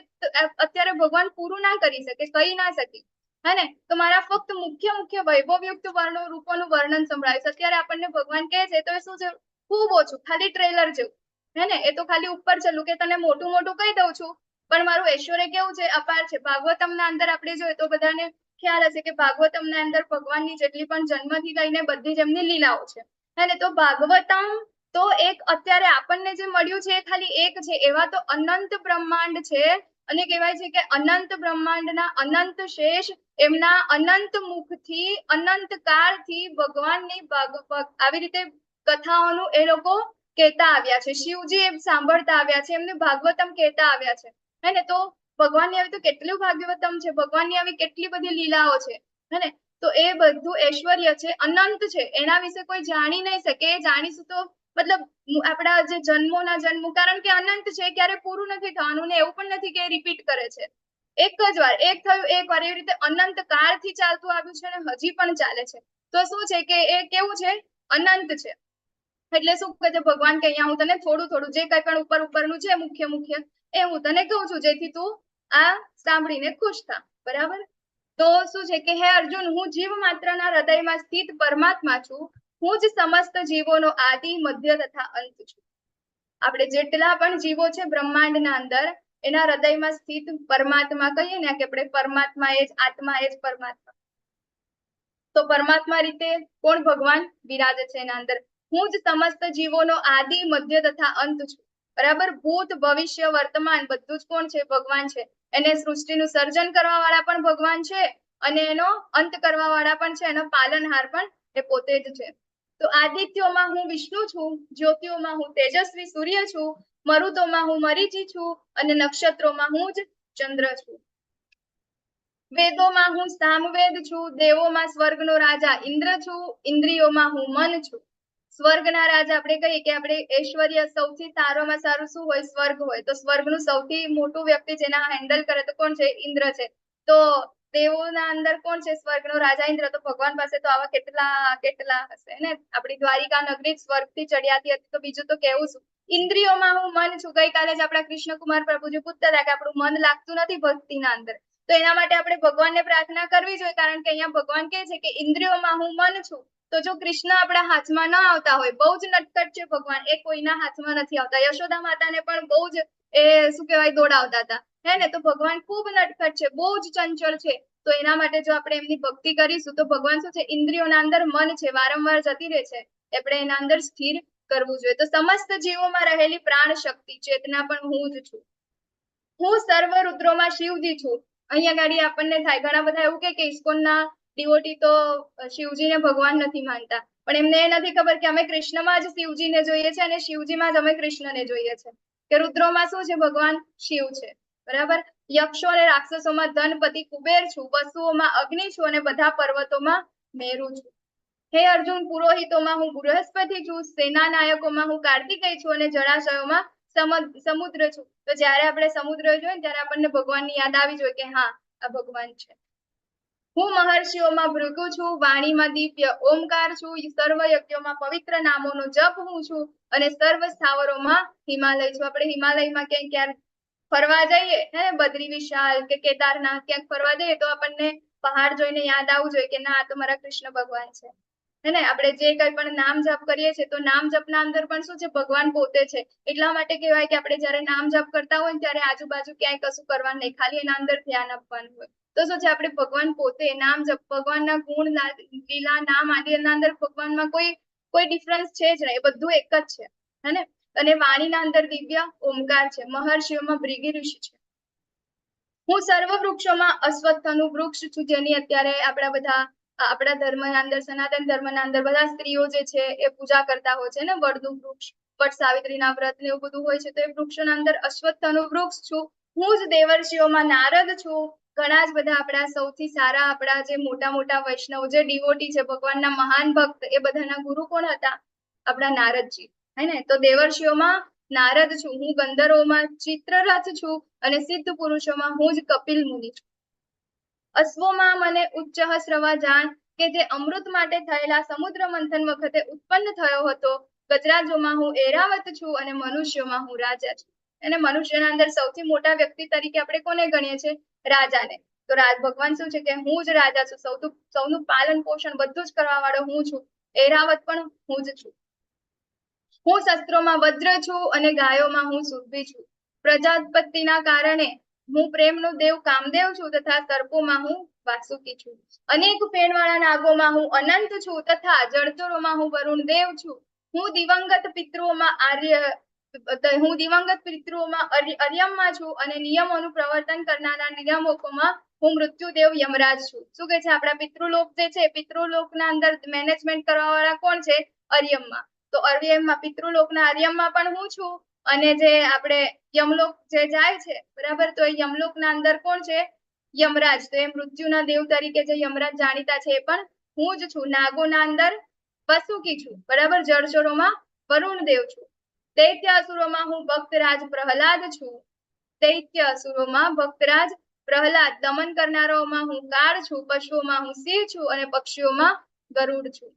અત્યારે ભગવાન પૂરું ના કરી શકે, કહી ના શકે, હે ને? તો મારા ફક્ત મુખ્ય વૈભવયુક્ત રૂપોનું વર્ણન સંભળાવીશ. અત્યારે આપણને ભગવાન કહે છે તો એ શું છે, ખૂબ ઓછું, ખાલી ટ્રેલર જેવું, હે ને? એ તો ખાલી ઉપર ચલું કે તને મોટું કહી દઉં છું, પણ મારું ઐશ્વર્ય કેવું છે, અપાર છે. ભાગવતમના અંદર આપણે જોઈએ તો બધાને ખ્યાલ હશે કે ભાગવતમના અંદર ભગવાનની જેટલી પણ જન્મથી લઈને બધી જ એમની લીલાઓ છે, હે ને? તો ભાગવતમ તો એક અત્યારે આપણને જે મળ્યું છે એ ખાલી એક છે, એવા તો અનંત બ્રહ્માંડ છે, અને કહેવાય છે કે અનંત બ્રહ્માંડના અનંત શેષ એમના અનંત મુખથી અનંત કાળથી ભગવાનની આવી રીતે કથાઓનું એ લોકો કહેતા આવ્યા છે. શિવજી એમ સાંભળતા આવ્યા છે, એમને ભાગવતમ કહેતા આવ્યા છે, હે ને? તો ભગવાનની આવી તો કેટલું ભાગવતમ છે, ભગવાનની આવી કેટલી બધી લીલાઓ છે, હે ને? તો એ બધું ઐશ્વર્ય છે, અનંત છે, એના વિશે કોઈ જાણી નહીં શકે. એ જાણીશું તો મતલબ આપણા જે જન્મો, કારણ કે અનંત છે, ક્યારે પૂરું નથી થવાનું, ને એવું પણ નથી કે રિપીટ કરે છે. એક જ વાર, એક થયું એક વાર, એવી રીતે અનંત કાળથી ચાલતું આવ્યું છે અને હજી પણ ચાલે છે. તો શું છે કે એ કેવું છે, અનંત છે. એટલે શું કહે છે ભગવાન કે અહીંયા હું તને થોડું જે કઈ પણ ઉપરનું છે મુખ્ય એ હું તને કહું છું, જેથી તું આ સાંભળીને ખુશ થા. બરાબર? તો શું છે કે હે અર્જુન, હું જીવ માત્રના હૃદયમાં સ્થિત પરમાત્મા છું. હું જ સમસ્ત જીવોનો આદિ, મધ્ય તથા અંત છું. આપણે જેટલા પણ જીવો છે બ્રહ્માંડના અંદર, એના હૃદયમાં સ્થિત પરમાત્મા કહીએ ને કે આપણે પરમાત્મા એ જ આત્મા, એ જ પરમાત્મા. તો પરમાત્મા રીતે કોણ ભગવાન વિરાજે છે એના અંદર? હું જ સમસ્ત જીવોનો આદિ, મધ્ય તથા અંત છું. બરાબર? ભૂત, ભવિષ્ય, વર્તમાન બધું જ કોણ છે? ભગવાન છે. એને સૃષ્ટિનું સર્જન કરવા વાળા પણ ભગવાન છે, અને એનો અંત કરવા વાળા પણ છે, એનો પાલનહાર પણ એ પોતે જ છે. તો આદિત્યોમાં હું વિષ્ણુ છું, જ્યોતિઓમાં હું તેજસ્વી સૂર્ય છું, મરુતોમાં હું મરીચી છું, અને નક્ષત્રોમાં હું જ ચંદ્ર છું. વેદોમાં હું સામવેદ છું, દેવોમાં સ્વર્ગનો રાજા ઇન્દ્ર છું, ઇન્દ્રિયોમાં હું મન છું. સ્વર્ગના રાજા આપણે કહીએ કે આપણે ઐશ્વર્ય સૌથી સારામાં સારું શું હોય? સ્વર્ગ હોય. તો સ્વર્ગનું સૌથી મોટું વ્યક્તિ જેના હેન્ડલ કરે તો કોણ છે? ઇન્દ્ર છે. તો દેવોના અંદર કોણ છે? સ્વર્ગનો રાજા ઇન્દ્ર. તો ભગવાન પાસે તો આવા કેટલા હશે ને? આપણી દ્વારિકા નગરી સ્વર્ગથી ચડિયાતી હતી, તો બીજું તો કેવું શું? ઇન્દ્રિયોમાં હું મન છું. ગઈકાલે જ આપણા કૃષ્ણકુમાર પ્રભુજી પૂછતા હતા કે આપણું મન લાગતું નથી ભક્તિના અંદર, તો એના માટે આપણે ભગવાનને પ્રાર્થના કરવી જોઈએ, કારણ કે અહીંયા ભગવાન કહે છે કે ઇન્દ્રિયોમાં હું મન છું. તો જો કૃષ્ણ આપણા હાથમાં ન આવતા હોય, બહુ જ નટખટ છે ભગવાન, એ કોઈના હાથમાં નથી આવતા. યશોદા માતાને પણ બહુ જ શું કહેવાય, દોડાવતા હતા, હે ને? તો ભગવાન ખૂબ નટખટ છે, બહુ જ ચંચળ છે. તો એના માટે જો આપણે એમની ભક્તિ કરીશું તો ભગવાન શું છે? ઇન્દ્રિયોના અંદર મન છે, વારંવાર જતી રહે છે, આપણે એના અંદર સ્થિર કરવું જોઈએ. તો સમસ્ત જીવોમાં રહેલી પ્રાણ શક્તિ, ચેતના પણ હું જ છું. હું સર્વ રુદ્રોમાં શિવજી છું. અહીંયા ગાડી આપણને થાય, ઘણા બધા એવું કે ઇસ્કોનના ડિવોટી તો શિવજીને ભગવાન નથી માનતા, પણ એમને એ નથી ખબર કે અમે કૃષ્ણમાં જ શિવજીને જોઈએ છે, અને શિવજીમાં જ અમે કૃષ્ણને જોઈએ છે, કે રુદ્રોમાં શું છે? ભગવાન શિવ છે. બરાબર? યક્ષો અને રાક્ષસોમાં ધનપતિ કુબેર છું, પશુઓમાં અગ્નિ છું અને બધા પર્વતોમાં મેરુ છું. હે અર્જુન, પુરોહિતોમાં હું બૃહસ્પતિ છું, સેના નાયકોમાં હું કાર્તિકેય છું અને જળાશયોમાં સમુદ્ર છું. તો જ્યારે આપણે સમુદ્ર જોઈએ ને ત્યારે આપણને ભગવાનની યાદ આવી જોઈએ કે હા આ ભગવાન છે. હું મહર્ષિઓમાં ભૃગુ છું, વાણીમાં દિવ્ય ઓમકાર છું, સર્વ યજ્ઞોમાં પવિત્ર નામોનો જપ હું છું અને સર્વ સ્થાવરોમાં હિમાલય છું. આપણે હિમાલયમાં ક્યાંક ફરવા જઈએ હે બદ્રી વિશાલ કે કેદારનાથ ક્યાંક ફરવા જઈએ તો આપણને પહાડ જોઈને યાદ આવવું જોઈએ કે ના આ તો મારા કૃષ્ણ ભગવાન છે. હે ને આપણે જે કઈ પણ નામ જપ કરીએ છીએ તો નામ જપના અંદર પણ શું છે ભગવાન પોતે છે. એટલા માટે કહેવાય કે આપણે જયારે નામ જપ કરતા હોય ત્યારે આજુબાજુ ક્યાંય કશું કરવાનું નહીં, ખાલી એના અંદર ધ્યાન આપવાનું હોય. તો શું છે આપણે ભગવાન પોતે નામ જપ ભગવાનના ગુણ લીલા નામ આદિના અંદર ભગવાનમાં કોઈ ડિફરન્સ છે જ નહીં, એ બધું એક જ છે. હે અને વાણીના અંદર દિવ્ય ઓમકાર છે, મહર્ષિઓમાં ભૃગુ ઋષિ છે. હું સર્વ વૃક્ષોમાં અશ્વત્થનું વૃક્ષ છું, જેની અત્યારે આપણા ધર્મના અંદર સનાતન ધર્મના અંદર બધા સ્ત્રીઓ જે છે એ પૂજા કરતા હોય છે ને, વડનું વૃક્ષ, વટ સાવિત્રીના વ્રત ને એવું બધું હોય છે. તો એ વૃક્ષોના અંદર અશ્વત્થનું વૃક્ષ છું. હું જ દેવર્ષિઓમાં નારદ છું. ઘણા જ બધા આપણા સૌથી સારા આપણા જે મોટા મોટા વૈષ્ણવ જે ડિવોટી છે ભગવાનના મહાન ભક્ત, એ બધાના ગુરુ કોણ હતા? આપણા નારદજી. હે ને તો દેવર્ષિઓમાં નારદ છું, હું ગંધર્વોમાં ચિત્રરથ છું અને સિદ્ધ પુરુષોમાં હું જ કપિલ મુનિ છું. અશ્વોમાં મને ઉચ્ચ શ્રવા જાણ કે જે અમૃત માટે થયેલા સમુદ્ર મંથન વખતે ઉત્પન્ન થયો હતો. ગજરાજોમાં હું એરાવત છું અને મનુષ્યોમાં હું રાજા છું. અને મનુષ્યના અંદર સૌથી મોટા વ્યક્તિ તરીકે આપણે કોને ગણીએ છીએ? રાજાને. તો ભગવાન શું છે કે હું જ રાજા છું, સૌનું પાલન પોષણ બધું જ કરવા વાળો હું છું. એરાવત પણ હું જ છું. હું શસ્ત્રોમાં વજ્ર છું અને ગાયોમાં હું સુરભી છું. પ્રજાપતિના કારણે હું પ્રેમનો દેવ કામદેવ છું તથા સર્પોમાં હું વાસુકી છું. અનેક ફેણવાળા નાગોમાં હું અનંત છું તથા જળચરોમાં હું વરુણ દેવ છું. હું દિવંગત પિતૃઓમાં અર્યમમાં છું અને નિયમોનું પ્રવર્તન કરનારા નિયામકોમાં હું મૃત્યુદેવ યમરાજ છું. શું કે છે આપણા પિતૃલોક જે છે પિતૃલોકના અંદર મેનેજમેન્ટ કરવા વાળા કોણ છે? અર્યમમાં. તો અર્યમમાં પિતૃલોકના અર્યમમાં પણ હું છું અને જે આપણે યમલોક જે જાય છે બરાબર, તો એ યમલોકના અંદર કોણ છે? યમરાજ. તો એ મૃત્યુના દેવ તરીકે જે યમરાજ જાણીતા છે એ પણ હું જ છું. નાગોના અંદર વસુકી છું, બરાબર. જળચરોમાં વરુણ દેવ છું. દૈત્ય અસુરોમાં હું ભક્તરાજ પ્રહલાદ છું. દૈત્ય અસુરોમાં ભક્તરાજ પ્રહલાદ. દમન કરનારાઓમાં હું કાળ છું. પશુઓમાં હું સિંહ છું અને પક્ષીઓમાં ગરુડ છું.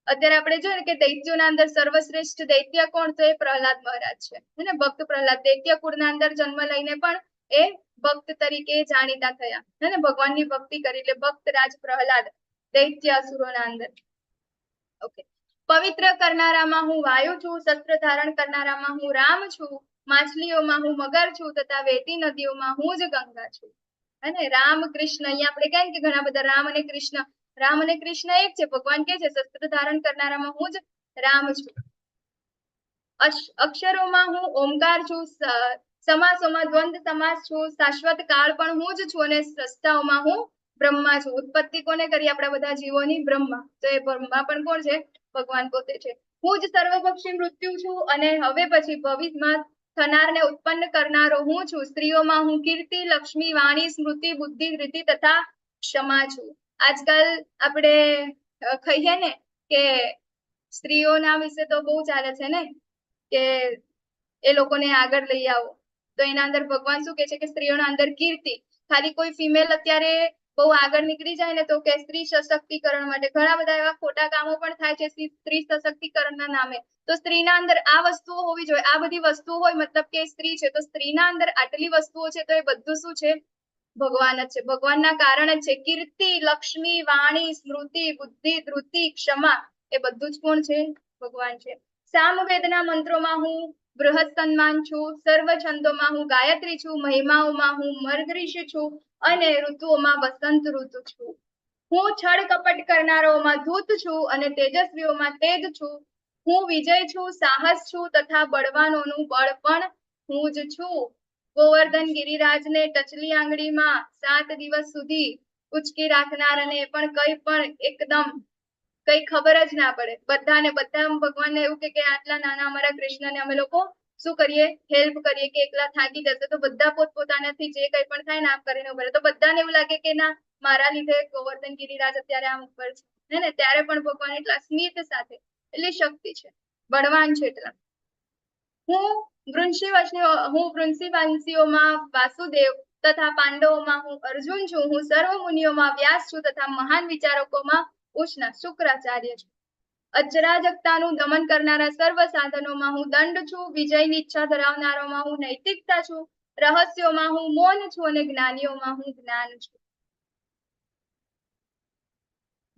અત્યારે આપણે જોઈએ કે દૈત્યોના અંદર સર્વશ્રેષ્ઠ દૈત્ય કોણ? તો એ પ્રહલાદ મહારાજ છે. અને ભક્ત પ્રહલાદ દૈત્ય કુળના અંદર જન્મ લઈને પણ એ ભક્ત તરીકે જાણીતા થયા. અને ભગવાનની ભક્તિ કરી એટલે ભક્તરાજ પ્રહલાદ દૈત્ય અસુરોના અંદર. ઓકે. પવિત્ર કરનારામાં હું વાયુ છું. શસ્ત્ર ધારણ કરનારામાં હું રામ છું. માછલીઓમાં હું મગર છું તથા વહેતી નદીઓમાં હું જ ગંગા છું. અને રામ કૃષ્ણ, અહીંયા આપણે કહીએ કે ઘણા બધા રામ અને કૃષ્ણ, રામ અને કૃષ્ણ એક છે. ભગવાન કે છે શસ્ત્ર ધારણ કરનારામાં હું જ રામ છું. અક્ષરોમાં હું ઓમકાર છું. સમાસોમાં દ્વંદ સમાસ છું. શાશ્વત કાળ પણ હું જ છું અને સ્રષ્ટાઓમાં હું બ્રહ્મા છું. ઉત્પત્તિ કોને કરી? આપણા બધા જીવોની? બ્રહ્મા. તો એ બ્રહ્મા પણ કોણ છે? ભગવાન પોતે છે. હું જ સર્વપક્ષી મૃત્યુ છું અને હવે પછી ભવિષ્યમાં થનારને ઉત્પન્ન કરનારો હું છું. સ્ત્રીઓમાં હું કીર્તિ, લક્ષ્મી, વાણી, સ્મૃતિ, બુદ્ધિ, ધૃતિ તથા ક્ષમા છું. આજકાલ આપણે કહીએ ને કે સ્ત્રીઓના વિશે તો બહુ ચાલે છે ને કે એ લોકોને આગળ લઈ આવો. તો એના અંદર ભગવાન શું કે છે કે સ્ત્રીઓના અંદર કીર્તિ, ખાલી કોઈ ફિમેલ અત્યારે બહુ આગળ નીકળી જાય ને તો કે સ્ત્રી સશક્તિકરણ માટે ઘણા બધા એવા ખોટા કામો પણ થાય છે સ્ત્રી સશક્તિકરણના નામે. તો સ્ત્રીના અંદર આ વસ્તુઓ હોવી જોઈએ. આ બધી વસ્તુઓ હોય મતલબ કે સ્ત્રી છે. તો સ્ત્રીના અંદર આટલી વસ્તુઓ છે તો એ બધું શું છે? ભગવાન જ છે. ભગવાનના કારણે જ છે. કીર્તિ, લક્ષ્મી, વાણી, સ્મૃતિ, બુદ્ધિ, ધૃતિ, ક્ષમા એ બધું જ કોણ છે? ભગવાન છે. સામવેદના મંત્રોમાં હું બૃહદ સન્માન છું. સર્વ છંદોમાં હું ગાયત્રી છું. મહિમાઓમાં હું મર્ગઋષિ છું અને ઋતુઓમાં વસંત ઋતુ છું. હું છળ કપટ કરનારાઓમાં ધૂત છું અને તેજસ્વીઓમાં તેજ છું. હું વિજય છું, સાહસ છું તથા બળવાનોનું બળ પણ હું જ છું. ગોવર્ધન ગિરિરાજને ટચલી આંગળીમાં 7 દિવસ સુધી ઉચકી રાખનાર અને પણ એકદમ કઈ ખબર જ ના પડે. બધા ભગવાનને એવું કે આટલા નાના અમારા કૃષ્ણને અમે લોકો શું કરીએ, હેલ્પ કરીએ કે એકલા થાકી જશે તો બધા પોતપોતાનાથી જે કંઈ પણ થાય ને આમ કરીને ઉભા રહે, તો બધાને એવું લાગે કે ના મારા લીધે ગોવર્ધન ગિરિરાજ અત્યારે આમ ઉપર છે ને ત્યારે પણ ભગવાન એટલા સ્મિત સાથે, એટલી શક્તિ છે, બળવાન છે એટલા. હું વંશીઓમાં વાસુદેવ તથા પાંડવોમાં હું અર્જુન છું, હું સર્વ મુનિઓમાં વ્યાસ છું તથા મહાન વિચારકોમાં ઉષ્ણા શુક્રાચાર્ય છું. અચરાજકતાનું દમન કરનારા સર્વ સાધનોમાં હું દંડ છું, વિજયની ઈચ્છા ધરાવનારોમાં હું નૈતિકતા છું, રહસ્યોમાં હું મૌન છું અને જ્ઞાનીઓમાં હું જ્ઞાન છું.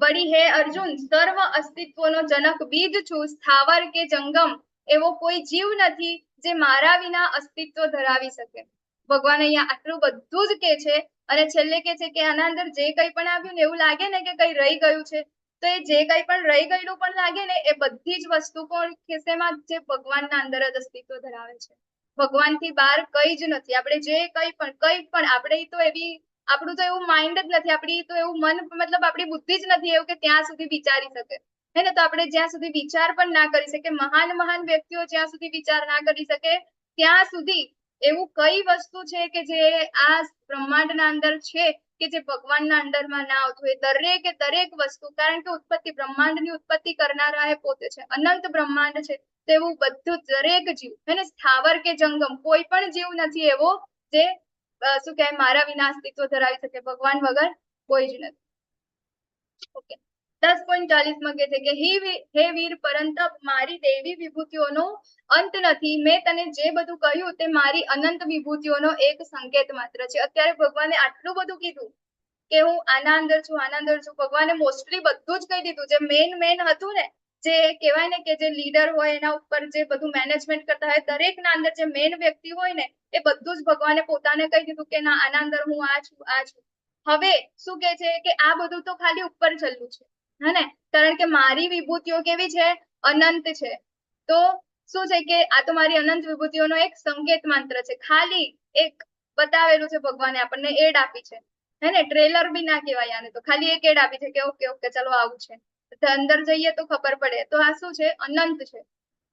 વળી હે અર્જુન, સર્વ અસ્તિત્વનો જનક બીજ છું, સ્થાવર કે જંગમ એવો કોઈ જીવ નથી જે મારા વિના અસ્તિત્વ ધરાવી શકે. ભગવાન અહીંયા આટલું બધું જ કે છે અને છેલ્લે કે છે કે આના અંદર જે કંઈ પણ આવ્યું ને એવું લાગે ને કે કંઈ રહી ગયું છે, તો એ જે કંઈ પણ રહી ગયેલું પણ લાગે ને એ બધી જ વસ્તુ કોણ ખેસેમાં જે ભગવાનના અંદર જ અસ્તિત્વ ધરાવે છે. ભગવાનથી બહાર કંઈ જ નથી. આપણે જે કંઈ પણ આપણે તો એવી આપણું તો એવું માઇન્ડ જ નથી, આપણી તો એવું મન મતલબ આપણી બુદ્ધિ જ નથી એવું કે ત્યાં સુધી વિચારી શકે હે ને. તો આપણે જ્યાં સુધી વિચાર પણ ના કરી શકે, મહાન વ્યક્તિઓ જ્યાં સુધી વિચાર ના કરી શકે ત્યાં સુધી એવું કઈ વસ્તુ છે કે જે આ બ્રહ્માંડના અંદર છે કે જે ભગવાનના અંડરમાં ના આવતું હોય. દરેક વસ્તુ, કારણ કે ઉત્પત્તિ બ્રહ્માંડની ઉત્પત્તિ કરનારા એ પોતે છે, અનંત બ્રહ્માંડ છે, તેવું બધું દરેક જીવ એને સ્થાવર કે જંગમ કોઈ પણ જીવ નથી એવો જે શું કહેવાય મારા વિના અસ્તિત્વ ધરાવી શકે, ભગવાન વગર કોઈ જ નથી. ઓકે, 10.40 કે છે કે હે વીર પરંતપ, મારી દેવી વિભૂતિઓનો અંત નથી, મેં તને જે બધું કહ્યું તે મારી અનંત વિભૂતિઓનો એક સંકેત માત્ર છે. અત્યારે ભગવાને આટલું બધું કીધું કે હું આના અંદર છું. ભગવાને મોસ્ટલી બધું જ કહી દીધું. જે મેન હતું ને, જે કહેવાય ને કે જે લીડર હોય એના ઉપર જે બધું મેનેજમેન્ટ કરતા હોય, દરેકના અંદર જે મેન વ્યક્તિ હોય ને એ બધું જ ભગવાને પોતાને કહી દીધું કે ના આના અંદર હું આ છું. હવે શું કે છે કે આ બધું તો ખાલી ઉપર છેલ્લું છે હે ને, કારણ કે મારી વિભૂતિઓ કેવી છે, અનંત છે. તો શું છે કે આ તો મારી અનંત વિભૂતિઓનો એક સંકેત માત્ર છે, ખાલી એક બતાવેલું છે ભગવાને, આપણને એડ આપી છે હે ને. ટ્રેલર બી ના કહેવાય આને, તો ખાલી એક એડ આપી છે કે ઓકે ચલો આવું છે, અંદર જઈએ તો ખબર પડે. તો આ શું છે, અનંત છે.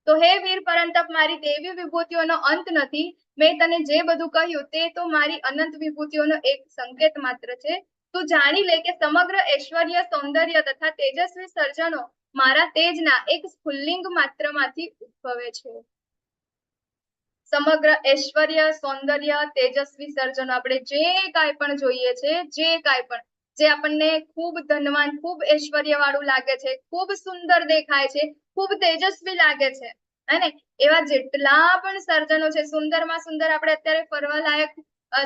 તો હે વીર પરંતપ, મારી દેવી વિભૂતિઓનો અંત નથી, મેં તને જે બધું કહ્યું તે તો મારી અનંત વિભૂતિઓનો એક સંકેત માત્ર છે. તું જાણી લે કે સમગ્ર ઐશ્વર્ય, સૌંદર્ય તથા તેજસ્વી સર્જનો મારા તેજના એક સ્ફુલ્લિંગ માત્રમાંથી ઉદ્ભવે છે. સમગ્ર ઐશ્વર્ય, સૌંદર્ય, તેજસ્વી સર્જનો, આપણે જે કાંઈ પણ જોઈએ છે, જે આપણને ખૂબ ધનવાન, ખૂબ ઐશ્વર્ય વાળું લાગે છે, ખૂબ સુંદર દેખાય છે, ખૂબ તેજસ્વી લાગે છે અને એવા જેટલા પણ સર્જનો છે, સુંદરમાં સુંદર, આપણે અત્યારે ફરવા લાયક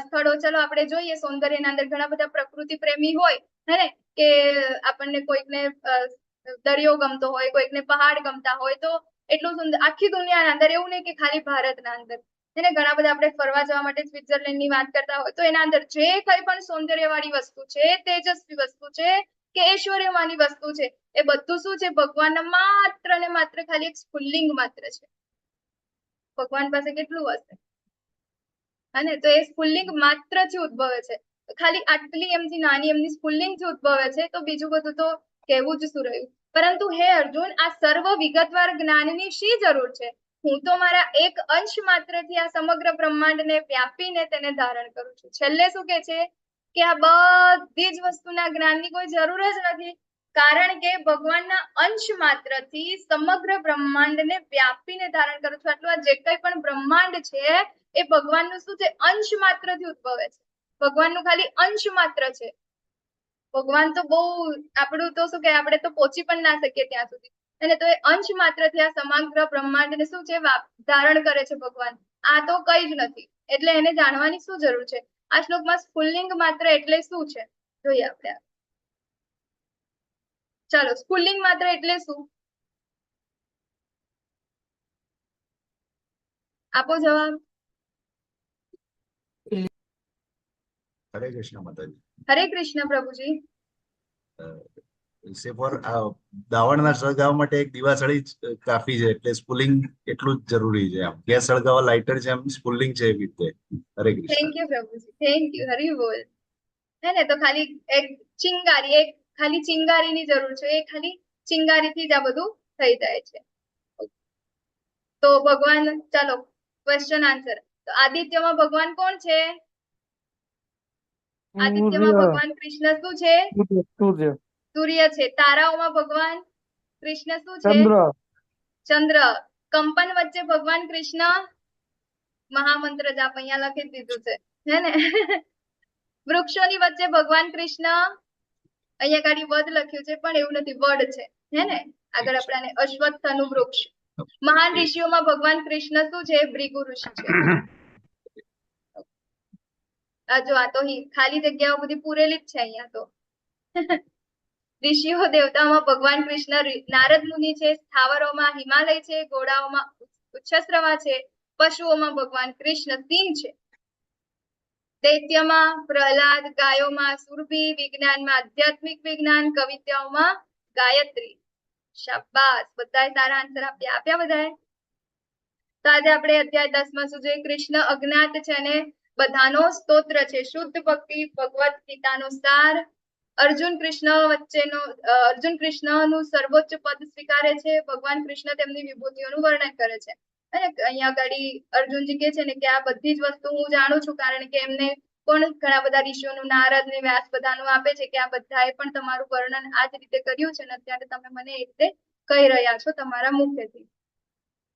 સ્થળો ચલો આપણે જોઈએ સૌંદર્યના અંદર ઘણા બધા પ્રકૃતિ પ્રેમી હોય હે ને, કે આપણને કોઈકને દરિયો ગમતો હોય, કોઈકને પહાડ ગમતા હોય, તો એટલું સુંદર આખી દુનિયાના અંદર, એવું નહીં કે ખાલી ભારતના અંદર એને ઘણા બધા આપણે ફરવા જવા માટે સ્વિટ્ઝરલેન્ડની વાત કરતા હોય, તો એના અંદર જે કંઈ પણ સૌંદર્યવાળી વસ્તુ છે, તેજસ્વી વસ્તુ છે કે ઐશ્વર્યમાની વસ્તુ છે, એ બધું શું છે, ભગવાનના માત્ર ને માત્ર ખાલી એક સ્ફુલ્લિંગ માત્ર છે. ભગવાન પાસે કેટલું હશે અને તો એ સ્ફુલ્લિંગ માત્રથી ઉદ્ભવે છે, ખાલી આટલી એમથી નાની એમની સ્ફુલ્લિંગથી ઉદ્ભવે છે. તો બીજું બધું તો કહેવું જ શું રહ્યું. પરંતુ હે અર્જુન, આ સર્વ વિગતવાર જ્ઞાનની શી જરૂર છે? હું તો મારા એક અંશ માત્રથી આ સમગ્ર બ્રહ્માંડને વ્યાપીને તેને ધારણ કરું છું. છેલ્લે શું કે છે કે આ બધી જ વસ્તુના જ્ઞાનની કોઈ જરૂર જ નથી, કારણ કે ભગવાનના અંશ માત્રથી સમગ્ર બ્રહ્માંડને વ્યાપીને ધારણ કરું છું. આટલું આ જે કંઈ પણ બ્રહ્માંડ છે એ ભગવાનનું શું છે, અંશ માત્રથી ઉદ્ભવે છે. ભગવાનનું ખાલી અંશ માત્ર છે. ભગવાન તો બહુ આપણું તો શું કે આપણે તો પહોંચી પણ ના શકીએ ત્યાં સુધી, અને તો એ અંશ માત્રથી આ સમગ્ર બ્રહ્માંડને શું છે, ધારણ કરે છે ભગવાન. આ તો કઈ જ નથી, એટલે એને જાણવાની શું જરૂર છે. આ શ્લોકમાં સ્ફુલ્લિંગ માત્ર એટલે શું છે જોઈએ આપણે. ચાલો, સ્ફુલ્લિંગ માત્ર એટલે શું, આપો જવાબ. હરે કૃષ્ણ માતાજી. હરે કૃષ્ણ પ્રભુજી. સેફોર દાવણના સળગાવવા માટે એક દિવાસળી જ કાફી છે, એટલે સ્પુલિંગ એટલું જ જરૂરી છે. આમ ગેસ સળગાવવા લાઇટર છે, એમ સ્પુલિંગ છે એવી રીતે. હરે કૃષ્ણ. થેન્ક યુ પ્રભુજી, થેન્ક યુ. હરી બોલ. હે ને, તો ખાલી એક ચિંગારી, એક ખાલી ચિંગારીની જરૂર છે, એ ખાલી ચિંગારીથી જ આ બધું થઈ જાય છે. તો ભગવાન, ચાલો ક્વેશ્ચન આન્સર. તો આદિત્યમાં ભગવાન કોણ છે? આદિત્યમાં સૂર્ય ભગવાન કૃષ્ણ શું છે? સૂર્ય સૂર્ય છે. તારાઓમાં ભગવાન કૃષ્ણ શું છે? ચંદ્ર ચંદ્ર. કંપન વચ્ચે ભગવાન કૃષ્ણ મહામંત્ર જાપ અહીંયા લખી દીધું છે હે ને. વૃક્ષોની વચ્ચે ભગવાન કૃષ્ણ અહીંયા ગાડી વડ લખ્યું છે પણ એવું નથી, વડ છે હે ને. આગળ આપણાને અશ્વત્થનું વૃક્ષ. મહાન ઋષિઓમાં ભગવાન કૃષ્ણ શું છે? ભૃગુ ઋષિ છે. જો આ તો ખાલી જગ્યાઓ બધી પૂરેલી જ છે અહીંયા તો. ઋષિઓ દેવતાઓમાં ભગવાન કૃષ્ણ નારદ મુનિ છે. સ્થાવરોમાં હિમાલય છે. ઘોડાઓમાં ઉચ્છસ્રવા છે. પશુઓમાં ભગવાન કૃષ્ણ સિંહ છે. દૈત્યમાં પ્રહલાદ, ગાયોમાં સુરભી, વિજ્ઞાનમાં આધ્યાત્મિક વિજ્ઞાન, કવિતાઓમાં ગાયત્રી. શાબાશ, બધાએ સારા આન્સર આપ્યા બધાએ. તો આજે આપણે અધ્યાય 10 માં શું જોઈએ? કૃષ્ણ અજ્ઞાત છે અને બધાનો સ્તોત્ર છે. શુદ્ધ ભક્તિ ભગવત ગીતાનો સાર. અર્જુન કૃષ્ણનું સર્વોચ્ચ પદ સ્વીકારે છે. ભગવાન કૃષ્ણ તેમની વિભૂતિઓનું વર્ણન કરે છે. અને અહીંયા આગળ અર્જુનજી કહે છે ને કે આ બધી જ વસ્તુ હું જાણું છું, કારણ કે એમને પણ ઘણા બધા ઋષિઓનું, નારદ ને વ્યાસ બધાનું આપે છે કે આ બધાએ પણ તમારું વર્ણન આ જ રીતે કર્યું છે ને અત્યારે તમે મને એ રીતે કહી રહ્યા છો તમારા મુખેથી.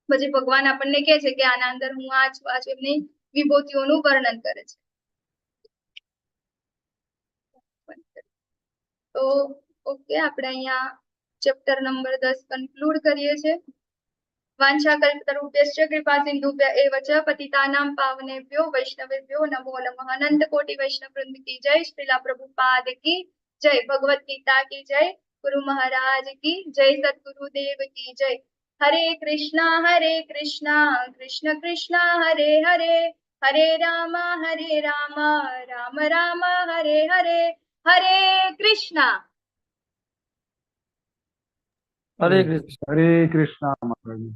પછી ભગવાન આપણને કહે છે કે આના અંદર હું આ છું, આ છું. એમની વિભૂતિઓનું વર્ણન કરે છે. તો ઓકે, આપણે અહીંયા ચેપ્ટર નંબર 10 કન્ક્લુડ કરીએ છીએ. વાંછાકલ્પતરુભ્યશ્ચ કૃપા સિંધુભ્ય એવ ચ પતિતાનાં પાવનેભ્યો વૈષ્ણવેભ્યો નમો નમઃ. અનંત કોટી વૈષ્ણવ વૃંદ કી જય. શ્રીલા પ્રભુપાદ કી જય. ભગવદ ગીતા કી જય. ગુરુ મહારાજ કી જય. સદગુરુદેવ કી જય. હરે કૃષ્ણ કૃષ્ણ કૃષ્ણ હરે હરે, હરે રામ રામ રામ હરે હરે. હરે કૃષ્ણ. હરે કૃષ્ણ. હરે કૃષ્ણ માતાજી.